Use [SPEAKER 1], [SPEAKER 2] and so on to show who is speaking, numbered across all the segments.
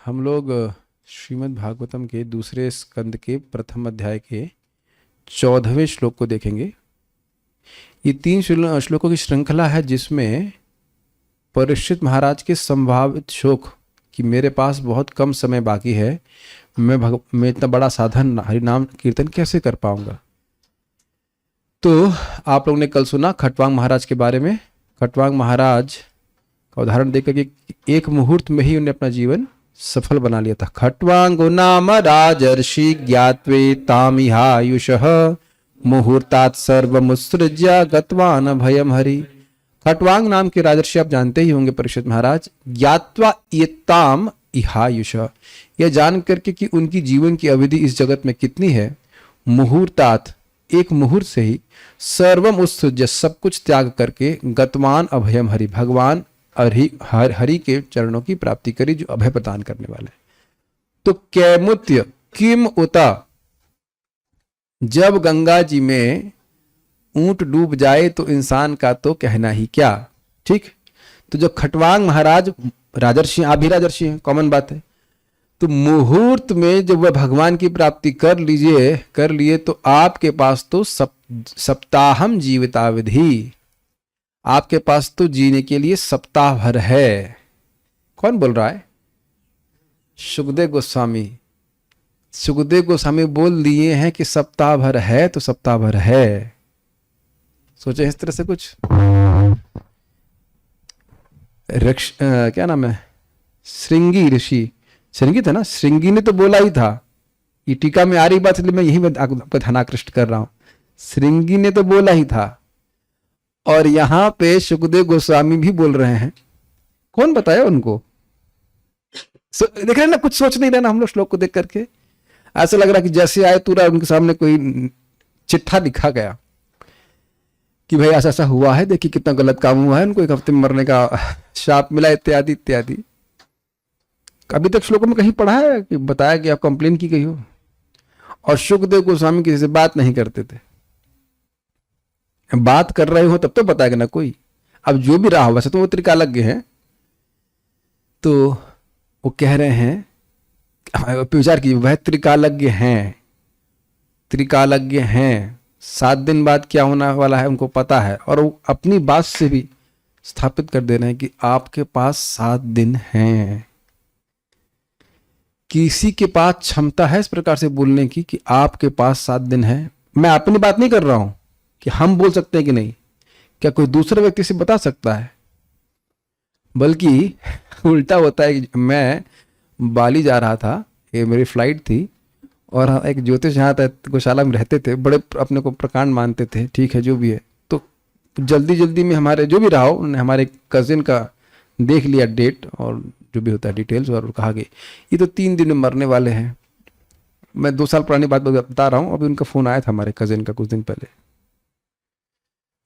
[SPEAKER 1] हम लोग श्रीमद् भागवतम के दूसरे स्कंद के प्रथम अध्याय के 14वें श्लोक को देखेंगे। ये 3 श्लोकों की श्रृंखला है जिसमें परीक्षित महाराज के संभावित शोक कि मेरे पास बहुत कम समय बाकी है, मैं इतना बड़ा साधन हरिनाम कीर्तन कैसे कर पाऊंगा। तो आप लोगों ने कल सुना खटवांग महाराज के बारे में। खटवांग महाराज का उदाहरण देकर कि एक मुहूर्त में ही उन्हें अपना जीवन सफल बना लिया था। खट्वांगो नाम राजर्षि ज्ञात्वे तामिहायुषः मुहूर्तात् सर्वमुत्सृज्य गतवान भयम हरि। खट्वांग नाम के राजर्षि आप जानते ही होंगे परीक्षित महाराज। ज्ञात्वा एताम इहायुष, यह जान करके कि उनकी जीवन की अवधि इस जगत में कितनी है, मुहूर्तात् एक मुहूर्त से ही सर्वम उत्सृज्य सब कुछ त्याग करके गतवान अभयम हरि, भगवान हरि के चरणों की प्राप्ति करी जो अभय प्रदान करने वाले। तो कैमुत्य किम उता, जब गंगा जी में ऊंट डूब जाए तो इंसान का तो कहना ही क्या। ठीक, तो जब खटवांग महाराज राजर्षि, आप भी राजर्षि हैं, कॉमन बात है, तो मुहूर्त में जब वह भगवान की प्राप्ति कर लिए तो आपके पास तो सप्ताहम जीवितावधि, आपके पास तो जीने के लिए सप्ताह भर है। कौन बोल रहा है? सुखदेव गोस्वामी। सुखदेव गोस्वामी बोल दिए हैं कि सप्ताह भर है तो सप्ताह भर है। सोचे इस तरह से कुछ क्या नाम है, श्रृंगी ऋषि, श्रृंगी था ना, श्रृंगी ने तो बोला ही था। ये टीका में आ रही बात, इसलिए मैं यही आपको ध्यान आकृष्ट कर रहा हूं। श्रृंगी ने तो बोला ही था और यहां पे सुखदेव गोस्वामी भी बोल रहे हैं। कौन बताया उनको? देख रहे ना, कुछ सोच नहीं रहे ना हम लोग श्लोक को देख करके। ऐसा लग रहा कि जैसे आए तुरंत उनके सामने कोई चिट्ठा लिखा गया कि भाई ऐसा ऐसा हुआ है, देखिए कितना गलत काम हुआ है, उनको 1 हफ्ते में मरने का शाप मिला, इत्यादि इत्यादि। अभी तक श्लोकों में कहीं पढ़ा है कि बताया कि आप कंप्लेन की गई हो? और सुखदेव गोस्वामी किसी से बात नहीं करते थे। बात कर रहे हो तब तो बताएगा ना कोई। अब जो भी रहा हो, वैसे तो वो त्रिकालज्ञ हैं, तो वो कह रहे हैं, विचार कीजिए, वह त्रिकालज्ञ हैं, त्रिकालज्ञ हैं। 7 दिन बाद क्या होने वाला है उनको पता है, और वो अपनी बात से भी स्थापित कर दे रहे हैं कि आपके पास 7 दिन हैं। किसी के पास क्षमता है इस प्रकार से बोलने की कि आपके पास 7 दिन है? मैं अपनी बात नहीं कर रहा हूं कि हम बोल सकते हैं कि नहीं, क्या कोई दूसरे व्यक्ति से बता सकता है? बल्कि उल्टा होता है कि मैं बाली जा रहा था, ये मेरी फ्लाइट थी, और एक ज्योतिष यहाँ गौशाला में रहते थे, बड़े अपने को प्रकांड मानते थे, ठीक है जो भी है। तो जल्दी जल्दी में हमारे जो भी रहा हो, उन्होंने हमारे कजिन का देख लिया डेट और जो भी होता है डिटेल्स, और कहा कि ये तो 3 दिन में मरने वाले हैं। मैं 2 साल पुरानी बात बता रहा हूँ। अभी उनका फोन आया था हमारे कजिन का कुछ दिन पहले,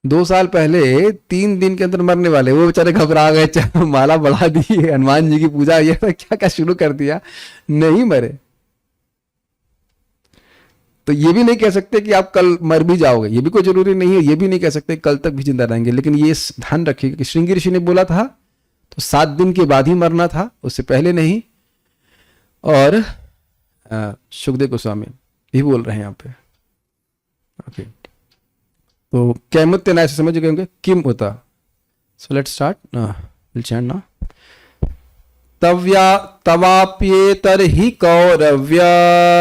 [SPEAKER 1] 2 साल पहले 3 दिन के अंदर मरने वाले। वो बेचारे घबरा गए, माला बढ़ा दी, हनुमान जी की पूजा, ये क्या क्या शुरू कर दिया, नहीं मरे। तो ये भी नहीं कह सकते कि आप कल मर भी जाओगे, ये भी कोई जरूरी नहीं है। ये भी नहीं कह सकते कल तक भी जिंदा रहेंगे। लेकिन ये ध्यान रखिएगा कि श्रृंगी ऋषि ने बोला था तो 7 दिन के बाद ही मरना था, उससे पहले नहीं। और सुखदेव गोस्वामी भी बोल रहे हैं यहाँ पे। ओके, तो कैमुत्य ना ऐसे समझ गए किम होता। So let's start, will chant now. तवाप्येतर्हि कौरव्य,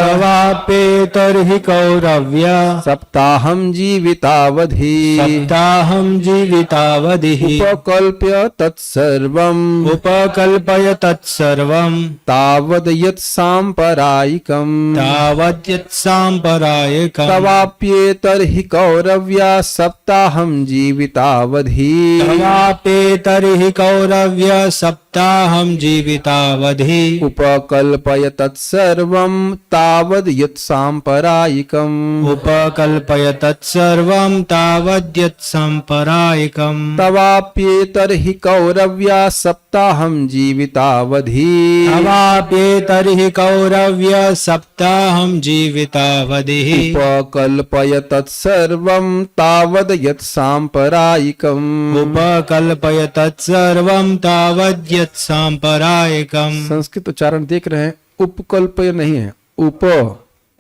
[SPEAKER 2] तवाप्येतर्हि कौरव्य,
[SPEAKER 1] सप्ताहं जीवितावधि,
[SPEAKER 2] सप्ताहं जीवितावधिः,
[SPEAKER 1] उपकल्प्य तत्सर्वम्,
[SPEAKER 2] उपकल्पय तत्सर्वं,
[SPEAKER 1] तावद् यत् साम्प्रदायिकम्,
[SPEAKER 2] तावद्यत् साम्प्रदायिकम्।
[SPEAKER 1] तवाप्येतर्हि कौरव्य सप्ताहं जीवितावधि,
[SPEAKER 2] तवाप्येतर्हि कौरव्य, सप्ताहं जीवितावधिः,
[SPEAKER 1] उपकल्पय तत्सर्वं तावद् यत् साम्प्रदायिकम्,
[SPEAKER 2] उपकल्पय तत्सर्वं, तावद्यत् साम्प्रदायिकम्।
[SPEAKER 1] तवाप्येतर्हि कौरव्य सप्ताहं जीवितावधि,
[SPEAKER 2] तवाप्येतर्हि कौरव्य, सप्ताहं जीवितावधिः,
[SPEAKER 1] उपकल्पय तत्सर्वं तावद् यत् साम्प्रदायिकम्,
[SPEAKER 2] उपकल्पय तत्सर्वं, तावद्यत् साम्प्रदायिकम्।
[SPEAKER 1] संस्कृत उच्चारण देख रहे हैं, उपकल्पय नहीं है,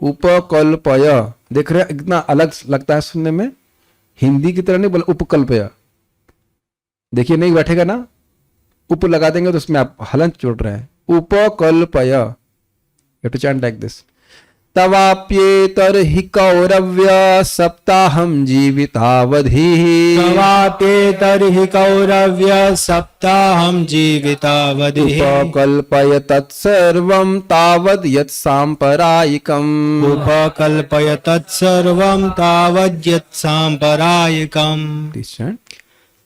[SPEAKER 1] उपकल्पय। देख रहे हैं, इतना अलग लगता है सुनने में, हिंदी की तरह नहीं बोला उपकल्पय। देखिए नहीं बैठेगा ना, उप लगा देंगे तो उसमें आप हलंत जोड़ रहे हैं, उपकल्पय। You to chant like this. तवाप्येतर्हि कौरव्य सप्ताहं जीवितावधिः।
[SPEAKER 2] तवाप्येतर्हि कौरव्य सप्ताहं जीवितावधिः।
[SPEAKER 1] उपकल्पय तत्सर्वं तावद् यत्साम्प्रदायिकम्।
[SPEAKER 2] उपकल्पय तत्सर्वं तावद्यत् साम्प्रदायिकम्।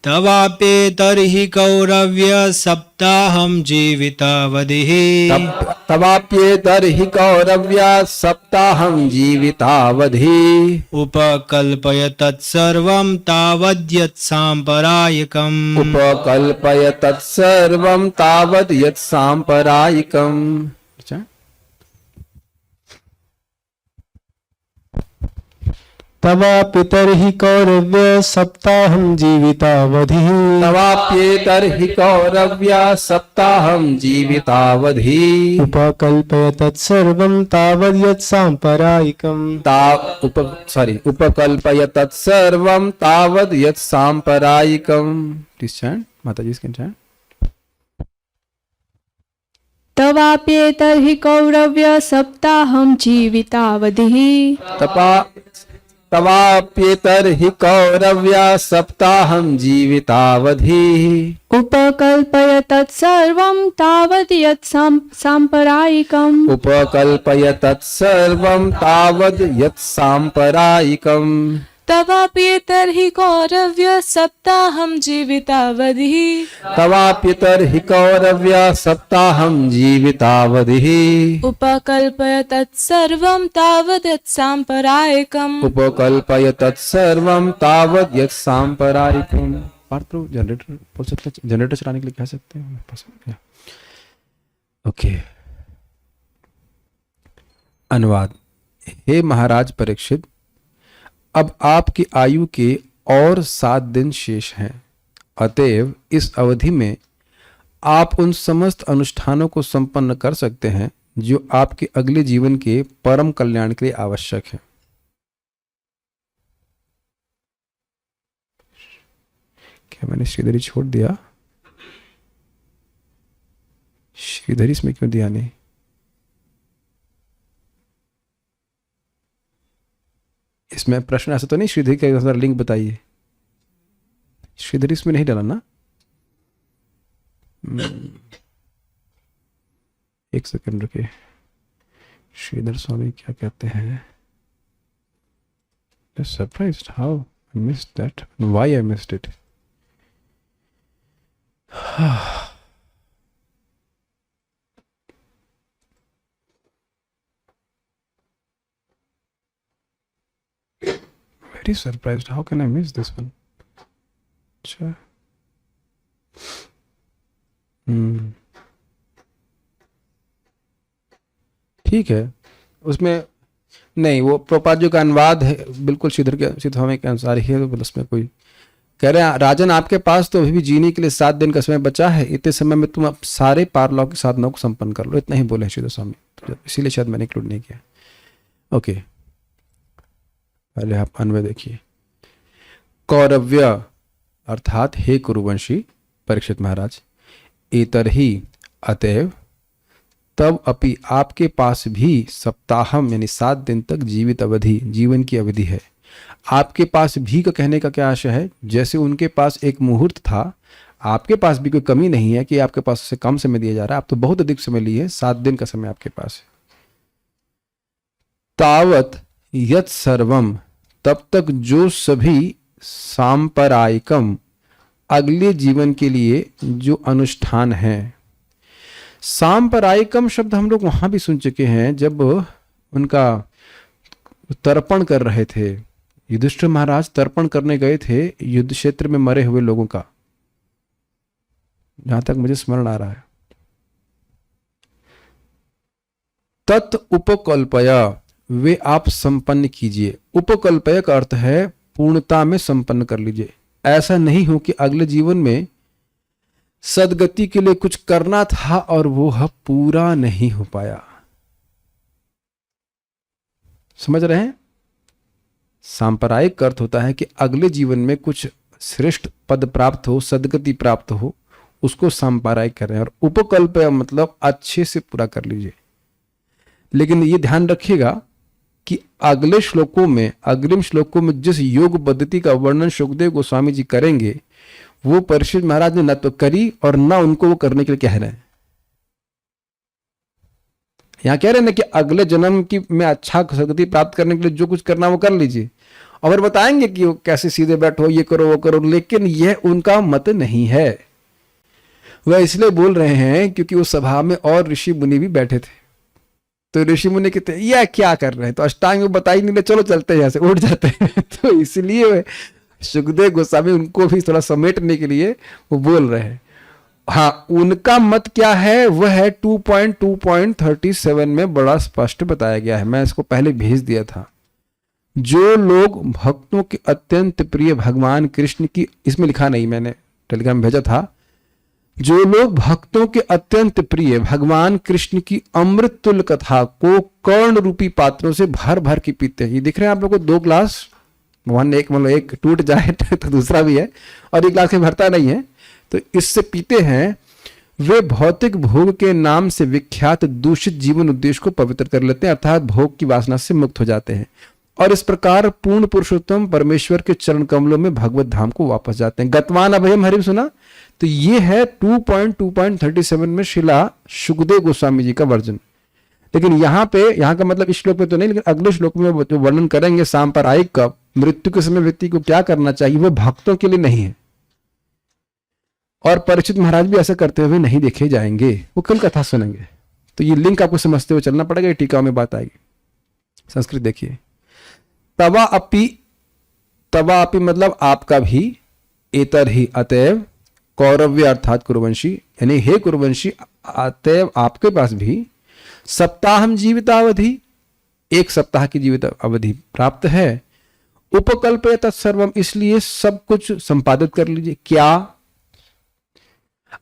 [SPEAKER 2] तवाप्येतर्हि कौरव्य सप्ताहं जीवितावधिः।
[SPEAKER 1] तवाप्येतर्हि कौरव्य सप्ताहं जीवितावधिः।
[SPEAKER 2] उपकल्पय तत्सर्वं तावद्यत् साम्प्रदायिकम्।
[SPEAKER 1] उपकल्पय तत्सर्वं तावद् यत् साम्प्रदायिकम्।
[SPEAKER 3] तवाप्येतर्हि कौरव्य सप्ताहं जीवितावधिः।
[SPEAKER 1] तवाप्येतर्हि कौरव्य सप्ताहं जीवितावधिः।
[SPEAKER 3] उपकल्पय तत्सर्वं तावद्यत् साम्प्रदायिकम्।
[SPEAKER 1] उपकल्पय तत्सर्वं तावद् यत् साम्प्रदायिकम्। प्लीज चैंट, माता जी कैन चैंट।
[SPEAKER 4] तवाप्येतर्हि कौरव्य सप्ताहं जीवितावधिः।
[SPEAKER 1] तवाप्येतर्हि कौरव्य सप्ताहं जीवितावधिः।
[SPEAKER 4] उपकल्पय तत्सर्वं तावद् यत् साम्प्रदायिकम्।
[SPEAKER 1] उपकल्पय तत्सर्वं तावद् यत् साम्प्रदायिकम्।
[SPEAKER 5] तवाप्येतर्हि कौरव्य सप्ताहं जीवितावधिः।
[SPEAKER 1] तवाप्येतर्हि कौरव्य सप्ताहं जीवितावधिः।
[SPEAKER 5] उपकल्पय तत्सर्वं तावद् यत् साम्प्रदायिकम्।
[SPEAKER 1] उपकल्पय तत्सर्वं तावद् यत् साम्प्रदायिकम्। जनरेटर बोल सकते हैं, जनरेटर चलाने के लिए कह सकते हैं। ओके, अनुवाद। हे महाराज परीक्षित, अब आपकी आयु के और 7 दिन शेष हैं, अतएव इस अवधि में आप उन समस्त अनुष्ठानों को संपन्न कर सकते हैं जो आपके अगले जीवन के परम कल्याण के लिए आवश्यक है। क्या मैंने श्रीधरी छोड़ दिया? श्रीधरी इसमें क्यों दिया नहीं? इसमें प्रश्न ऐसा तो नहीं श्रीधरी का लिंक बताइए। श्रीधरी इसमें नहीं डाला ना? एक सेकंड रुकिए, श्रीधर स्वामी क्या कहते हैं? Surprised how I missed that, why I missed it. Very surprised. How can I miss this one? अच्छा, ठीक है। उसमें नहीं, वो प्रोपाद्यो का अनुवाद है, बिल्कुल श्रीधर के अनुसार ही है। तो उसमें कोई कह रहे हैं, राजन आपके पास तो अभी भी जीने के लिए 7 दिन का समय बचा है, इतने समय में तुम अब सारे पारलौकिक साधनों को संपन्न कर लो, इतना ही बोले श्रीधर स्वामी। तो इसीलिए शायद मैंने इंक्लूड नहीं किया। ओके, पहले आप अन्वय देखिए। कौरव्य अर्थात हे कुरुवंशी परीक्षित महाराज, एतर्हि अतएव, तब अपि आपके पास भी सप्ताहम यानी 7 दिन तक जीवित अवधि, जीवन की अवधि है। आपके पास भी का कहने का क्या आशय है? जैसे उनके पास एक मुहूर्त था, आपके पास भी कोई कमी नहीं है कि आपके पास उससे कम समय दिया जा रहा है। आप तो बहुत अधिक समय लिए, 7 दिन का समय आपके पास है। तावत यत् सर्वम, तब तक जो सभी, सांपरायिकम, अगले जीवन के लिए जो अनुष्ठान है। सांपरायिकम शब्द हम लोग वहां भी सुन चुके हैं, जब उनका तर्पण कर रहे थे। युधिष्ठिर महाराज तर्पण करने गए थे युद्ध क्षेत्र में मरे हुए लोगों का, जहां तक मुझे स्मरण आ रहा है। तत् उपकल्पया, वे आप संपन्न कीजिए। उपकल्पय का अर्थ है पूर्णता में संपन्न कर लीजिए। ऐसा नहीं हो कि अगले जीवन में सदगति के लिए कुछ करना था और वो पूरा नहीं हो पाया। समझ रहे हैं? सांप्रदायिक अर्थ होता है कि अगले जीवन में कुछ श्रेष्ठ पद प्राप्त हो, सदगति प्राप्त हो, उसको सांप्रदायिक करें। और उपकल्प मतलब अच्छे से पूरा कर लीजिए। लेकिन ये ध्यान रखिएगा कि अगले श्लोकों में, अग्रिम श्लोकों में जिस योग पद्धति का वर्णन सुखदेव गोस्वामी जी करेंगे, वो परीक्षित महाराज ने न तो करी और न उनको वो करने के लिए कह रहे हैं। यहां कह रहे हैं ना कि अगले जन्म की में अच्छा सदगति प्राप्त करने के लिए जो कुछ करना वो कर लीजिए, और बताएंगे कि वो कैसे सीधे बैठो, ये करो वो करो। लेकिन यह उनका मत नहीं है। वह इसलिए बोल रहे हैं क्योंकि उस सभा में और ऋषि मुनि भी बैठे थे। तो ऋषि मुनि कहते हैं यह क्या कर रहे हैं, तो अष्टांग में बता ही नहीं, चलो चलते हैं, यहाँ से उठ जाते हैं। तो इसलिए सुखदेव गोस्वामी उनको भी थोड़ा समेटने के लिए वो बोल रहे हैं। हाँ, उनका मत क्या है वह है 2.2.37 में बड़ा स्पष्ट बताया गया है। मैं इसको पहले भेज दिया था। जो लोग भक्तों के अत्यंत प्रिय भगवान कृष्ण की, इसमें लिखा नहीं, मैंने टेलीग्राम में भेजा था, जो लोग भक्तों के अत्यंत प्रिय भगवान कृष्ण की अमृत तुल्य कथा को कर्ण रूपी पात्रों से भर भर के पीते हैं। ये दिख रहे हैं आप लोगों को 2 ग्लास, भगवान ने एक मतलब एक टूट जाए तो दूसरा भी है, और एक ग्लास के भरता नहीं है, तो इससे पीते हैं। वे भौतिक भोग के नाम से विख्यात दूषित जीवन उद्देश्य को पवित्र कर लेते हैं, अर्थात भोग की वासना से मुक्त हो जाते हैं, और इस प्रकार पूर्ण पुरुषोत्तम परमेश्वर के चरण कमलों में भगवत धाम को वापस जाते हैं। गतवान अभयम हरिम सुना, तो ये है 2.2.37 में शिला सुखदेव गोस्वामी जी का वर्जन। लेकिन यहाँ का मतलब इस श्लोक पे तो नहीं, लेकिन अगले श्लोक में जो वर्णन करेंगे सांप्रदायिक का, मृत्यु के समय व्यक्ति को क्या करना चाहिए, वो भक्तों के लिए नहीं है। और परीक्षित महाराज भी ऐसा करते हुए नहीं देखे जाएंगे, वो कल कथा सुनेंगे। तो ये लिंक आपको समझते हुए चलना पड़ेगा, टीका में बात आएगी। संस्कृत देखिए, तवा अपि मतलब आपका भी, एतर ही अतएव, कौरव्य अर्थात कुरुवंशी, यानी हे कुरुवंशी अतएव आपके पास भी, सप्ताहम जीवितावधि, 1 सप्ताह की जीवित अवधि प्राप्त है। उपकल्पय तत्सर्वम, इसलिए सब कुछ संपादित कर लीजिए। क्या?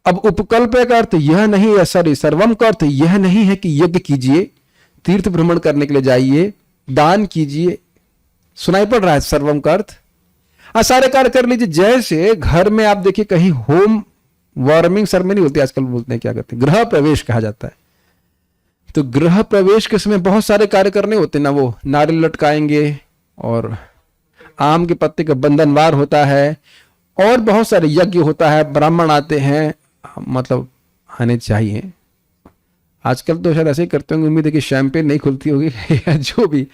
[SPEAKER 1] अब उपकल्पय का अर्थ यह नहीं है, सर्वम का अर्थ यह नहीं है कि यज्ञ कीजिए, तीर्थ भ्रमण करने के लिए जाइए, दान कीजिए। सुनाई पड़ रहा है सर्वम का अर्थ? सारे कार्य कर लीजिए। जैसे घर में आप देखिए कहीं होम वार्मिंग सेरेमनी होती है, आजकल बोलते हैं क्या कहते हैं, गृह प्रवेश कहा जाता है। तो गृह प्रवेश के समय बहुत सारे कार्य करने होते हैं ना, वो नारियल लटकाएंगे और आम के पत्ते का बंधनवार होता है, और बहुत सारे यज्ञ होता है, ब्राह्मण आते हैं, मतलब आने चाहिए। आजकल तो शायद ऐसे ही करते होंगे, उम्मीद है कि शैंपेन नहीं खुलती होगी या जो भी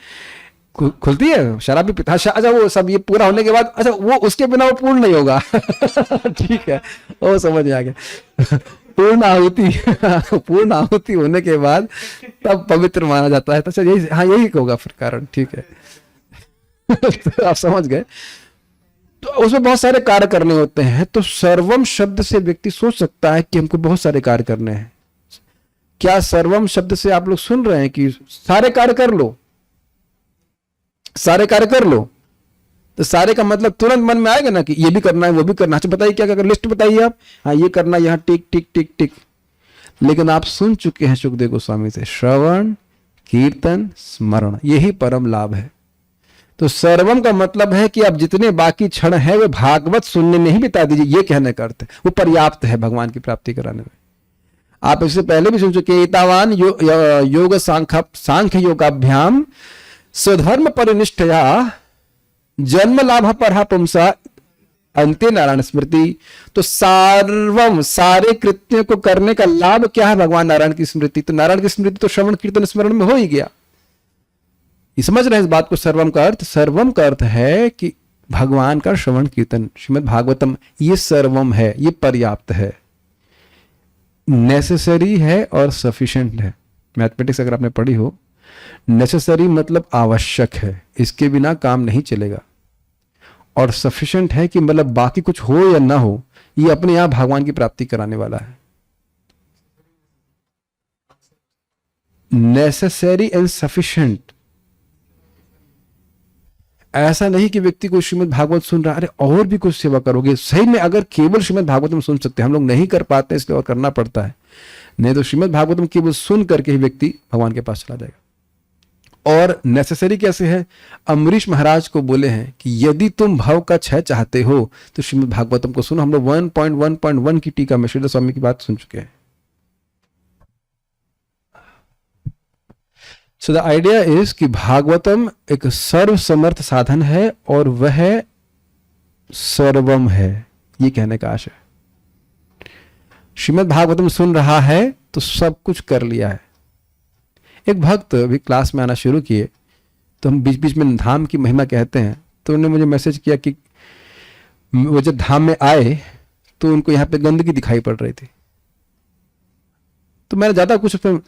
[SPEAKER 1] खुलती है, शराब भी पीता। अच्छा, वो सब ये पूरा होने के बाद, अच्छा वो उसके बिना वो पूर्ण नहीं होगा। ठीक है, वो समझ में आ गया। पूर्ण आहुति होने के बाद तब पवित्र माना जाता है। तो अच्छा यही, हाँ यही होगा फिर कारण। ठीक है। तो आप समझ गए। तो उसमें बहुत सारे कार्य करने होते हैं। तो सर्वम शब्द से व्यक्ति सोच सकता है कि हमको बहुत सारे कार्य करने हैं। क्या सर्वम शब्द से आप लोग सुन रहे हैं कि सारे कार्य कर लो, सारे कार्य कर लो? तो सारे का मतलब तुरंत मन में आएगा ना कि ये भी करना है, वो भी करना है। अच्छा बताइए क्या क्या, लिस्ट बताइए आप। हाँ ये करना, यहाँ टिक टिक टिक टिक। लेकिन आप सुन चुके हैं सुखदेव गोस्वामी से, श्रवण कीर्तन स्मरण, यही परम लाभ है। तो सर्वम का मतलब है कि आप जितने बाकी क्षण है वे भागवत सुनने में ही बिता दीजिए, ये कहने का अर्थ है। वो पर्याप्त है भगवान की प्राप्ति कराने में। आप इससे पहले भी सुन चुके, एतावान योग सांख्य योगाभ्याम स्वधर्म परिनिष्ठया जन्म लाभ पर पुंसा अंत्य नारायण स्मृति। तो सर्वम, सारे कृत्यों को करने का लाभ क्या है? भगवान नारायण की स्मृति। तो नारायण की स्मृति तो श्रवण कीर्तन स्मरण में हो ही गया। ये समझ रहे हैं इस बात को? सर्वम का अर्थ, सर्वम का अर्थ है कि भगवान का श्रवण कीर्तन, श्रीमद् भागवतम, ये सर्वम है, ये पर्याप्त है, नेसेसरी है और सफिशिएंट है। मैथमेटिक्स अगर आपने पढ़ी हो, नेसेसरी मतलब आवश्यक है, इसके बिना काम नहीं चलेगा। और सफिशिएंट है कि मतलब बाकी कुछ हो या ना हो, ये अपने आप भगवान की प्राप्ति कराने वाला है। नेसेसरी एंड सफिशिएंट, ऐसा नहीं कि व्यक्ति को श्रीमद् भागवत सुन रहा है, अरे और भी कुछ सेवा करोगे। सही में अगर केवल श्रीमद् भागवतम सुन सकते हैं, हम लोग नहीं कर पाते इसलिए और करना पड़ता है, नहीं तो श्रीमद् भागवतम केवल सुन करके ही व्यक्ति भगवान के पास चला जाएगा। और नेसेसरी कैसे है, अम्बरीश महाराज को बोले हैं कि यदि तुम भव का क्षय चाहते हो तो श्रीमद् भागवतम को सुनो। हम लोग 1.1.1 की टीका में श्रीधर स्वामी की बात सुन चुके हैं। सो द आइडिया इज कि भागवतम एक सर्व समर्थ साधन है और वह सर्वम है, ये कहने का आशय। श्रीमद् भागवतम सुन रहा है तो सब कुछ कर लिया है। एक भक्त अभी क्लास में आना शुरू किए तो हम बीच बीच में धाम की महिमा कहते हैं, तो उन्होंने मुझे मैसेज किया कि वो जब धाम में आए तो उनको यहाँ पे गंदगी दिखाई पड़ रही थी। तो मैंने ज़्यादा कुछ उस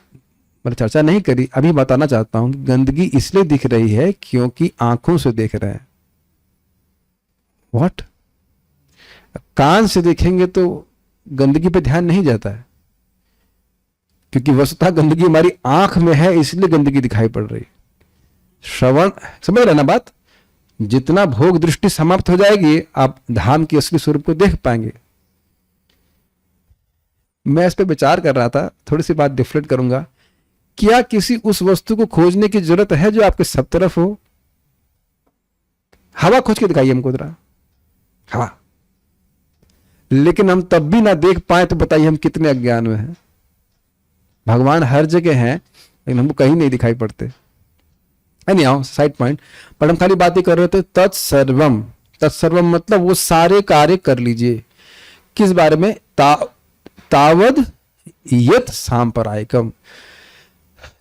[SPEAKER 1] पर चर्चा नहीं करी, अभी बताना चाहता हूं कि गंदगी इसलिए दिख रही है क्योंकि आंखों से देख रहे हैं। व्हाट? कान से देखेंगे तो गंदगी पे ध्यान नहीं जाता है, क्योंकि वस्तुतः गंदगी हमारी आंख में है, इसलिए गंदगी दिखाई पड़ रही। श्रवण, समझ रहे ना बात? जितना भोग दृष्टि समाप्त हो जाएगी आप धाम की असली स्वरूप को देख पाएंगे। मैं इस पे विचार कर रहा था, थोड़ी सी बात डिफरेंट करूंगा। क्या किसी उस वस्तु को खोजने की जरूरत है जो आपके सब तरफ हो? हवा खोज के दिखाइए हमको जरा, हवा। लेकिन हम तब भी ना देख पाए तो बताइए हम कितने अज्ञान में हैं। भगवान हर जगह हैं लेकिन हमको कहीं नहीं दिखाई पड़ते। नहीं आओ साइड पॉइंट, पर हम खाली बातें कर रहे थे। तत्सर्वम, तत्सर्वम मतलब वो सारे कार्य कर लीजिए। किस बारे में? तावद यत सांपरायिकम,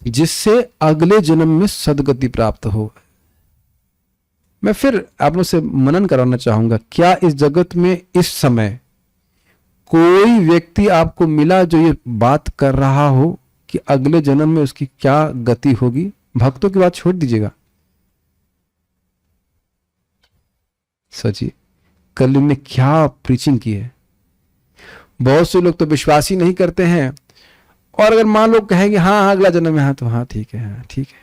[SPEAKER 1] जिससे अगले जन्म में सदगति प्राप्त हो। मैं फिर आप लोग से मनन कराना चाहूंगा, क्या इस जगत में इस समय कोई व्यक्ति आपको मिला जो ये बात कर रहा हो कि अगले जन्म में उसकी क्या गति होगी? भक्तों की बात छोड़ दीजिएगा, सची कलयुग में क्या प्रीचिंग की है। बहुत से लोग तो विश्वास ही नहीं करते हैं, और अगर मान लो कहेंगे हाँ अगला जन्म में, हाँ तो हाँ ठीक है, हाँ ठीक है।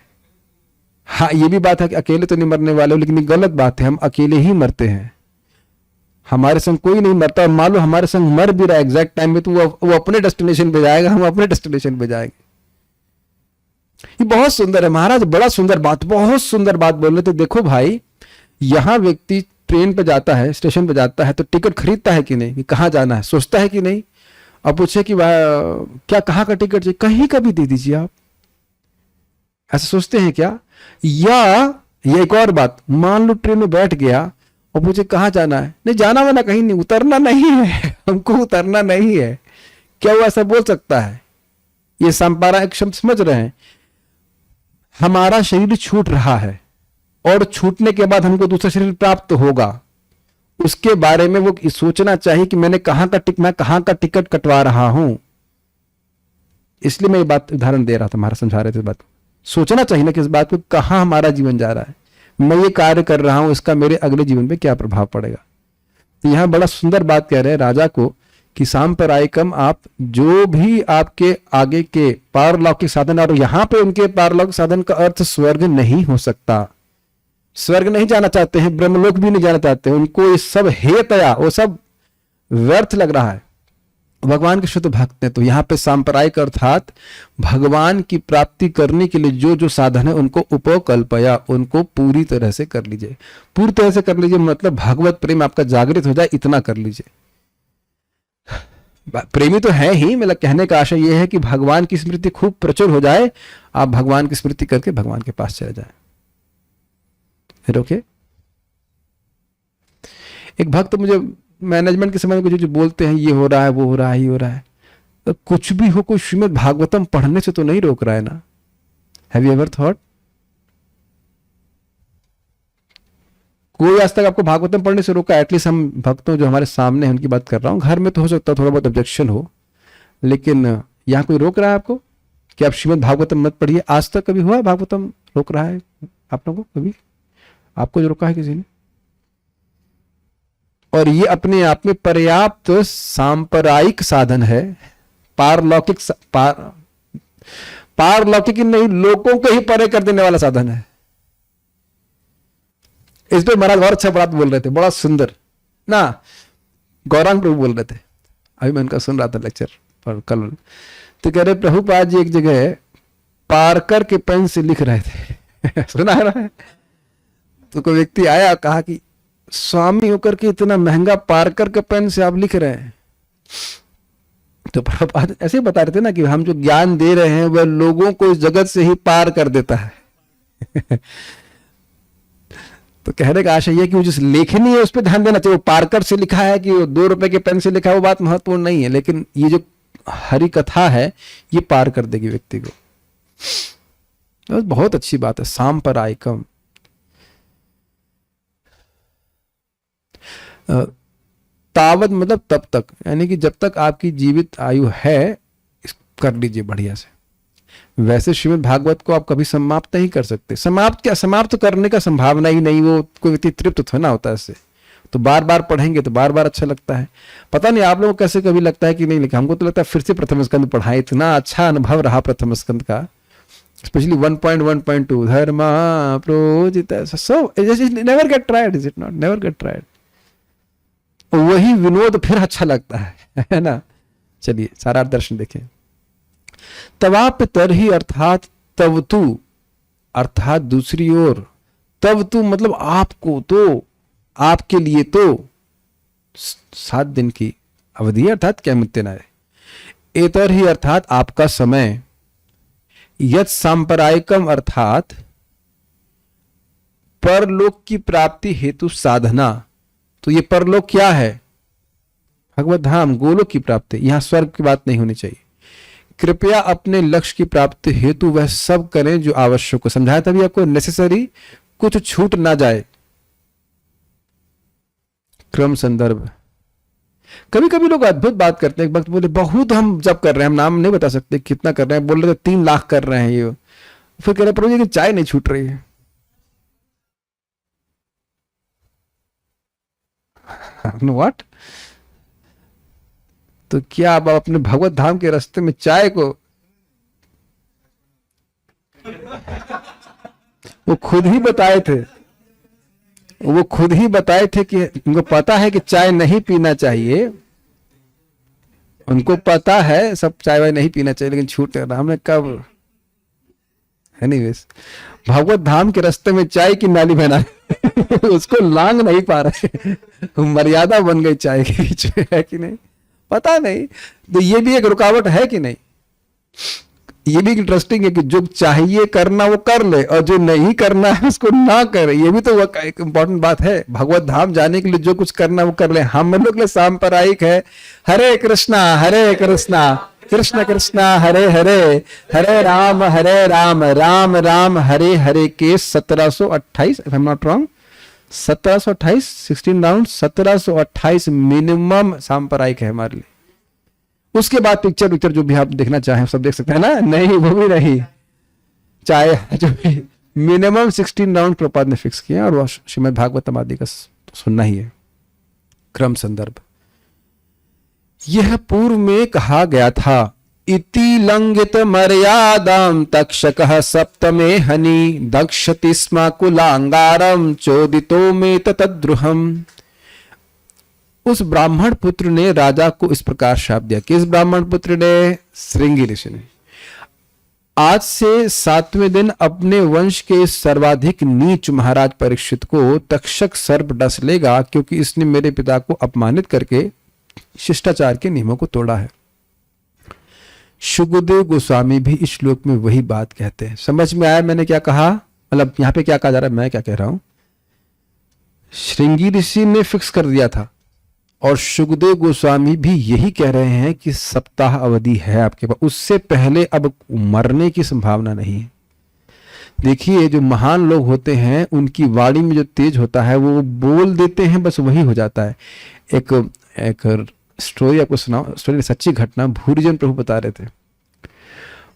[SPEAKER 1] हाँ ये भी बात है कि अकेले तो नहीं मरने वाले हो, लेकिन ये गलत बात है, हम अकेले ही मरते हैं, हमारे संग कोई नहीं मरता। और मान लो हमारे संग मर भी रहा है एग्जैक्ट टाइम में, तो वो अपने डेस्टिनेशन पे जाएगा, हम अपने डेस्टिनेशन पे जाएंगे। ये बहुत सुंदर है। महाराज बड़ा सुंदर बात, बहुत सुंदर बात बोल रहे थे। देखो भाई, यहाँ व्यक्ति ट्रेन पे जाता है, स्टेशन पे जाता है तो टिकट खरीदता है कि नहीं, कि कहाँ जाना है, सोचता है कि नहीं? अब पूछे कि क्या कहाँ का टिकट चाहिए, कहीं का भी दे दीजिए आप, ऐसा सोचते हैं क्या? या ये एक और बात, मान लो ट्रेन में बैठ गया और पूछे कहाँ जाना है, नहीं जाना वाना कहीं नहीं, उतरना नहीं है, हमको उतरना नहीं है। क्या वो ऐसा बोल सकता है? ये संपारा एक शब्द समझ रहे हैं? हमारा शरीर छूट रहा है और छूटने के बाद हमको दूसरा शरीर प्राप्त होगा, उसके बारे में वो सोचना चाहिए कि मैं कहाँ का टिकट कटवा रहा हूं। इसलिए मैं ये बात उदाहरण दे रहा था, हमारा समझा रहे थे बात। सोचना चाहिए ना कि इस बात को, कहाँ हमारा जीवन जा रहा है, मैं ये कार्य कर रहा हूं, इसका मेरे अगले जीवन पे क्या प्रभाव पड़ेगा। तो यहां बड़ा सुंदर बात कह रहे हैं राजा को कि सांपरायिकम, आप जो भी आपके आगे के पारलौकिक साधन, और यहां पे उनके पारलौकिक साधन का अर्थ स्वर्ग नहीं हो सकता। स्वर्ग नहीं जाना चाहते हैं, ब्रह्मलोक भी नहीं जाना चाहते हैं, उनको ये सब हेतया, वो सब व्यर्थ लग रहा है। भगवान के शुद्ध भक्त हैं, तो यहाँ पे सांप्रदायिक अर्थात भगवान की प्राप्ति करने के लिए जो जो साधन है उनको उपकल्पया, उनको पूरी तरह से कर लीजिए। पूरी तरह से कर लीजिए मतलब भगवत प्रेम आपका जागृत हो जाए, इतना कर लीजिए। प्रेमी तो है ही, मतलब कहने का आशय यह है कि भगवान की स्मृति खूब प्रचुर हो जाए, आप भगवान की स्मृति करके भगवान के पास चले जाए। फिर ओके। एक भक्त मुझे मैनेजमेंट के समय में जो बोलते हैं ये हो रहा है, वो हो रहा है, ये हो रहा है, तो कुछ भी हो, कोई श्रीमद् भागवतम पढ़ने से तो नहीं रोक रहा है ना। Have you ever thought? कोई आज तक आपको भागवतम पढ़ने से रोका? एटलीस्ट हम भक्तों जो हमारे सामने हैं उनकी बात कर रहा हूं। घर में तो हो सकता है थोड़ा बहुत ऑब्जेक्शन हो, लेकिन यहां कोई रोक रहा है आपको कि आप श्रीमद् भागवतम मत पढ़िए? आज तक कभी हुआ भागवतम रोक रहा है आप लोगों को? कभी आपको जो रोका है किसी ने? और ये अपने आप में पर्याप्त सांप्रदायिक साधन है, पारलौकिक पारलौकिक नहीं, लोगों को ही परे कर देने वाला साधन है। इस पे महाराज और अच्छा बात बोल रहे थे, बड़ा सुंदर ना, गौरांग प्रभु बोल रहे थे, अभी मैं उनका सुन रहा था लेक्चर पर कल। तो कह रहे प्रभुपाद जी एक जगह पार्कर के पेन से लिख रहे थे सुना है ना? तो कोई व्यक्ति आया, कहा कि स्वामी होकर के इतना महंगा पार्कर के पेन से आप लिख रहे हैं। तो प्रभुपाद ऐसे ही बता रहे थे ना कि हम जो ज्ञान दे रहे हैं वह लोगों को इस जगत से ही पार कर देता है तो कहने का आशय यह कि वो जिस लेखनी है उस पर ध्यान देना चाहिए। वो पार्कर से लिखा है कि वो 2 रुपए के पेन से लिखा है, वो बात महत्वपूर्ण नहीं है, लेकिन ये जो हरि कथा है ये पार कर देगी व्यक्ति को। तो बहुत अच्छी बात है, सांपरायिकम। तावत मतलब तब तक, यानी कि जब तक आपकी जीवित आयु है कर लीजिए बढ़िया से। वैसे श्रीमद् भागवत को आप कभी समाप्त नहीं कर सकते। समाप्त क्या, समाप्त करने का संभावना ही नहीं, वो कोई व्यक्ति तृप्त थोड़ा ना होता है इससे। तो बार बार पढ़ेंगे तो बार बार अच्छा लगता है। पता नहीं आप लोगों को कैसे कभी लगता है कि नहीं लिखा, हमको तो लगता है फिर से प्रथम स्कंद पढ़ाए, इतना अच्छा अनुभव रहा प्रथम स्कंद का, स्पेशली 1.1.2 धर्मा प्रोजित, so never get tried, is it not, never get tried. वही विनोद फिर अच्छा लगता है ना। चलिए सारा दर्शन देखें। तवाप तरही अर्थात तब तू, अर्थात दूसरी ओर, तब तू मतलब आपको तो, आपके लिए तो 7 दिन की अवधि है, अर्थात क्या मिलते ना है। एतर ही अर्थात आपका समय, यत सांपरायिकम अर्थात परलोक की प्राप्ति हेतु साधना। तो ये परलोक क्या है? भगवत धाम, गोलोक की प्राप्ति। यहां स्वर्ग की बात नहीं होनी चाहिए। कृपया अपने लक्ष्य की प्राप्ति हेतु वह सब करें जो आवश्यक हो। समझाया तभी आपको, नेसेसरी, कुछ छूट ना जाए। क्रम संदर्भ। कभी कभी लोग अद्भुत बात करते हैं। एक वक्त बोले बहुत हम जब कर रहे हैं, हम नाम नहीं बता सकते कितना कर रहे हैं, बोल रहे थे 3 लाख कर रहे हैं ये। फिर कह रहे प्रभु जी की चाय नहीं छूट रही है। व्हाट? तो क्या आप अपने भगवत धाम के रास्ते में चाय को, वो खुद ही बताए थे, वो खुद ही बताए थे कि उनको पता है कि चाय नहीं पीना चाहिए, उनको पता है सब चाय वाय नहीं पीना चाहिए, लेकिन छूट रहा। हमने कब, एनीवेज, भगवत धाम के रास्ते में चाय की नाली बना उसको लांग नहीं पा रहे मर्यादा बन गई चाय के बीच में, है कि नहीं? पता नहीं। तो ये भी एक रुकावट है कि नहीं? ये भी इंटरेस्टिंग है कि जो चाहिए करना वो कर ले, और जो नहीं करना है उसको ना करे। ये भी तो एक इंपॉर्टेंट बात है। भगवत धाम जाने के लिए जो कुछ करना वो कर ले। हम लोग के लिए सांप्रदायिक है हरे कृष्णा कृष्ण कृष्ण हरे हरे, हरे राम राम राम हरे हरे के 1728, if I'm not wrong, 1728, 16 round, 1728 minimum सांप्रदायिक है हमारे लिए। उसके बाद पिक्चर जो भी आप देखना चाहें सब देख सकते हैं ना। नहीं, वो भी नहीं, चाहे जो भी मिनिमम 16 राउंड प्रपाद ने फिक्स किया, और वो श्रीमद् भागवतम आदि का सुनना ही है। क्रम संदर्भ। यह पूर्व में कहा गया था, इति लंघित मर्यादाम तक्षकः सप्तमे हनि दक्षति स्म कुलांगारम चोदितो में तद्रुहम। उस ब्राह्मण पुत्र ने राजा को इस प्रकार शाप दिया। किस ब्राह्मण पुत्र ने? श्रृंगी ऋषि ने। आज से 7वें दिन अपने वंश के सर्वाधिक नीच महाराज परीक्षित को तक्षक सर्प डस लेगा, क्योंकि इसने मेरे पिता को अपमानित करके शिष्टाचार के नियमों को तोड़ा है। शुकदेव गोस्वामी भी इस श्लोक में वही बात कहते हैं। समझ में आया मैंने क्या कहा? मतलब यहां पे क्या कहा जा रहा है, मैं क्या कह रहा हूं? श्रृंगी ऋषि ने फिक्स कर दिया था, और शुकदेव गोस्वामी भी यही कह रहे हैं कि सप्ताह अवधि है आपके पास, उससे पहले अब मरने की संभावना नहीं है। देखिए, जो महान लोग होते हैं उनकी वाणी में जो तेज होता है वो बोल देते हैं, बस वही हो जाता है। एक स्टोरी आपको सुनाओ, स्टोरी सच्ची घटना। भूरिजन प्रभु बता रहे थे।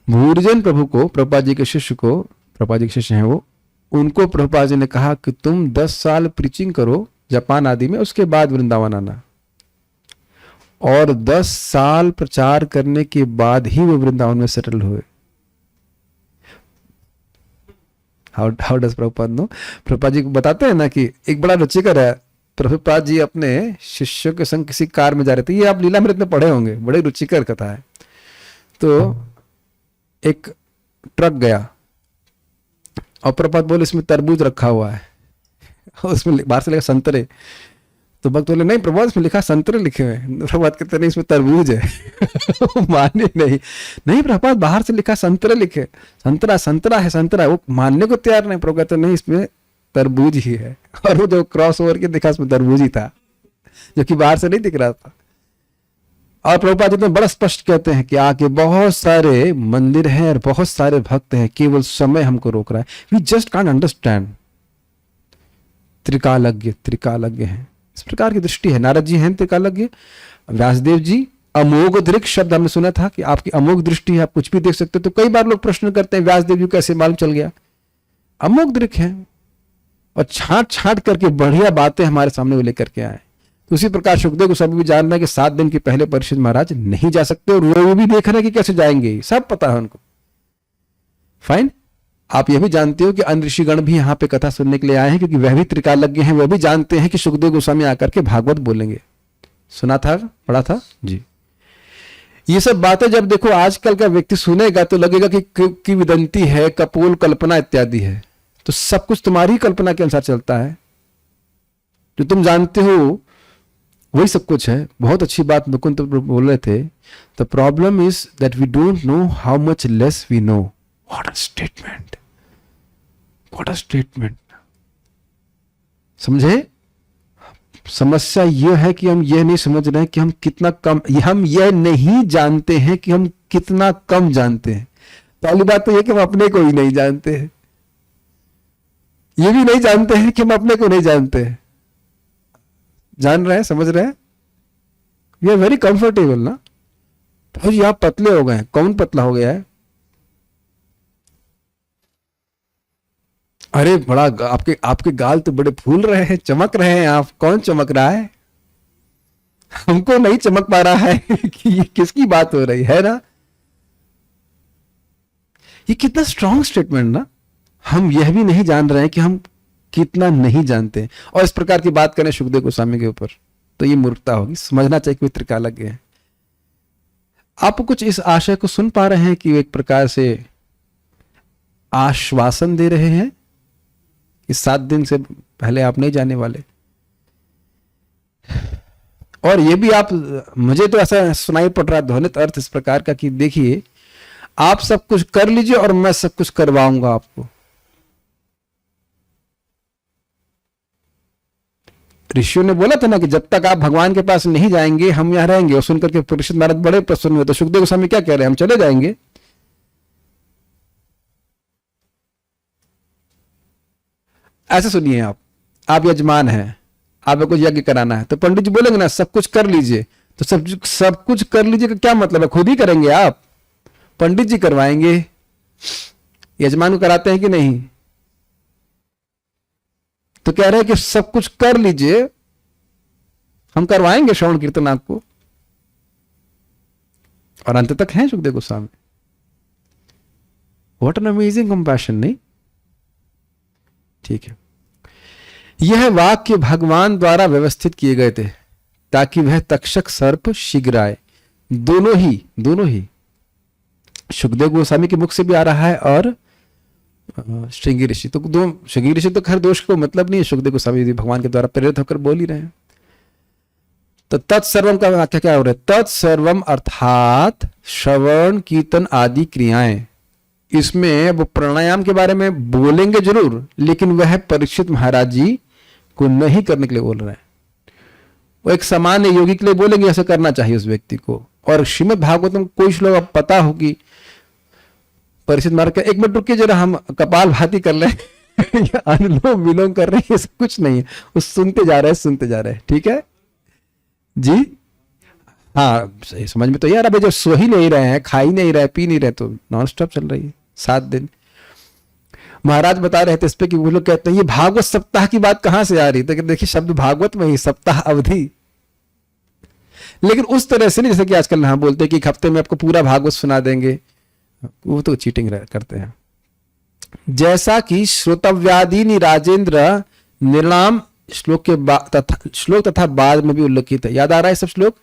[SPEAKER 1] भूरिजन प्रभु को, प्रभुपाद जी के शिष्य को, प्रभुपाद जी के शिष्य हैं वो, उनको प्रभुपाद जी ने कहा कि तुम 10 साल प्रीचिंग करो जापान आदि में, उसके बाद वृंदावन आना। और 10 साल प्रचार करने के बाद ही वो वृंदावन में सेटल हुए। How does Prabhupada know? Prabhupada ji को बताते हैं ना कि एक बड़ा रुचिकर है, प्रभुपाद जी अपने शिष्यों के संग किसी कार में जा रहे थे, ये आप लीलामृत में पढ़े होंगे, बड़े रुचिकर कथा है। तो एक ट्रक गया और प्रभुपाद बोले इसमें तरबूज रखा हुआ है, उसमें बाहर से लिखा संतरे। तो भक्त बोले नहीं प्रभुपाद इसमें लिखा संतरे लिखे हुए हैं। प्रभुपाद कहते नहीं इसमें तरबूज है। माने नहीं प्रभुपाद बाहर से लिखा संतरे लिखे, संतरा संतरा है संतरा, वो मानने को तैयार नहीं। प्रभु कहते नहीं इसमें तरबूज ही है। और वो जो क्रॉस ओवर के दिखा उसमें तरबूज ही था, जो कि बाहर से नहीं दिख रहा था। और प्रभुपाद जी बड़ा स्पष्ट कहते हैं कि आगे बहुत सारे मंदिर हैं और बहुत सारे भक्त हैं, केवल समय हमको रोक रहा है। We just can't understand. त्रिकालज्ञ हैं, इस प्रकार की दृष्टि है। नारद जी हैं त्रिकालज्ञ, व्यासदेव जी अमोघ दृक् शब्द हमने सुना था कि आपकी अमोघ दृष्टि है, आप कुछ भी देख सकते हो। तो कई बार लोग प्रश्न करते हैं व्यासदेव जी कैसे मालूम चल गया? अमोघ दृक् है और छांट छांट करके बढ़िया बातें हमारे सामने वो लेकर के आए। तो उसी प्रकार सुखदेव गोस्वामी भी जान रहे हैं कि 7 दिन के पहले परीक्षित महाराज नहीं जा सकते, और वो भी देख रहे हैं कि कैसे जाएंगे, सब पता है उनको। फाइन। आप यह भी जानते हो कि अन्य ऋषिगण भी यहाँ पे कथा सुनने के लिए आए हैं, क्योंकि वह भी त्रिकालज्ञ हैं, वह भी जानते हैं कि सुखदेव गोस्वामी आकर के भागवत बोलेंगे। सुना था, पढ़ा था जी। ये सब बातें जब देखो आजकल का व्यक्ति सुनेगा तो लगेगा कि विदंती है, कपोल कल्पना इत्यादि है। तो सब कुछ तुम्हारी कल्पना के अनुसार चलता है, जो तुम जानते हो वही सब कुछ है। बहुत अच्छी बात मुकुंद बोल रहे थे, the problem is that we don't know how much less we know. What a statement, what a statement. समझे? समस्या यह है कि हम यह नहीं समझ रहे हैं कि हम कितना कम, हम यह नहीं जानते हैं कि हम कितना कम जानते हैं। पहली बात तो यह कि हम अपने को ही नहीं जानते हैं, ये भी नहीं जानते हैं कि हम अपने को नहीं जानते हैं। जान रहे हैं, समझ रहे हैं? वी आर वेरी कंफर्टेबल ना। तो जी आप पतले हो गए हैं। कौन पतला हो गया है? अरे बड़ा आपके गाल तो बड़े फूल रहे हैं, चमक रहे हैं आप। कौन चमक रहा है? हमको नहीं चमक पा रहा है कि ये किसकी बात हो रही है ना। ये कितना स्ट्रॉन्ग स्टेटमेंट ना। हम यह भी नहीं जान रहे हैं कि हम कितना नहीं जानते, और इस प्रकार की बात करें सुखदेव गोस्वामी के ऊपर, तो ये मूर्खता होगी। समझना चाहिए कि वे त्रिकालज्ञ हैं। आप कुछ इस आशय को सुन पा रहे हैं कि वे एक प्रकार से आश्वासन दे रहे हैं कि 7 दिन से पहले आप नहीं जाने वाले। और ये भी आप, मुझे तो ऐसा सुनाई पड़ रहा है ध्वनित अर्थ इस प्रकार का कि देखिए आप सब कुछ कर लीजिए और मैं सब कुछ करवाऊंगा आपको। ऋषियों ने बोला था ना कि जब तक आप भगवान के पास नहीं जाएंगे हम यहां रहेंगे। और सुनकर के परीक्षित महाराज बड़े प्रसन्न हुए। तो सुखदेव गोस्वामी क्या कह रहे हैं? हम चले जाएंगे। ऐसे सुनिए, आप यजमान हैं, आपको कुछ यज्ञ कराना है, तो पंडित जी बोलेंगे ना सब कुछ कर लीजिए। तो सब कुछ कर लीजिए का क्या मतलब है? खुद ही करेंगे आप? पंडित जी करवाएंगे। यजमान को कराते हैं कि नहीं? तो कह रहे हैं कि सब कुछ कर लीजिए, हम करवाएंगे श्रवण कीर्तन आपको। और अंत तक हैं Sukhdev Goswami. What an amazing compassion, नहीं? ठीक है। यह वाक्य भगवान द्वारा व्यवस्थित किए गए थे ताकि वह तक्षक सर्प शीघ्र आए। दोनों ही सुखदेव गोस्वामी के मुख से भी आ रहा है और श्रृंगी ऋषि तो श्रृंगी ऋषि तो खैर दोष को मतलब नहीं है, सुखदेव गोस्वामी भगवान के द्वारा प्रेरित होकर बोल ही रहे हैं। तो तत्सर्वम का वाक्य क्या हो रहा है? तत्सर्वम अर्थात श्रवण कीर्तन आदि क्रियाएं। इसमें वो प्राणायाम के बारे में बोलेंगे जरूर, लेकिन वह परीक्षित महाराज जी को नहीं करने के लिए बोल रहे हैं। वो एक सामान्य योगी के लिए बोलेंगे ऐसा करना चाहिए उस व्यक्ति को। और श्रीमद् भागवतम कोई श्लोक अब पता होगी परीक्षित महाराज का, एक मिनट रुकिए जरा, हम कपाल भाती कर लें अनुलोम विलोम कर रहे हैं, ये सब कुछ नहीं है। वो सुनते जा रहे हैं। ठीक है जी? हाँ, सही समझ में तो यार। अभी जो सो ही नहीं रहे हैं, खा ही नहीं रहे, पी नहीं रहे, तो नॉन स्टॉप चल रही है 7 दिन। महाराज बता रहे थे इस पे कि वो लोग कहते हैं ये भागवत सप्ताह की बात कहां से आ रही? तो देखिए शब्द भागवत में ही सप्ताह अवधि, लेकिन उस तरह से नहीं जैसे कि आजकल हम बोलते हैं कि एक हफ्ते में आपको पूरा भागवत सुना देंगे। वो तो चीटिंग करते हैं। जैसा कि श्रोतव्यादीनि राजेंद्र निर्णाम श्लोक तथा बाद में भी उल्लेखित है। याद आ रहा है सब श्लोक?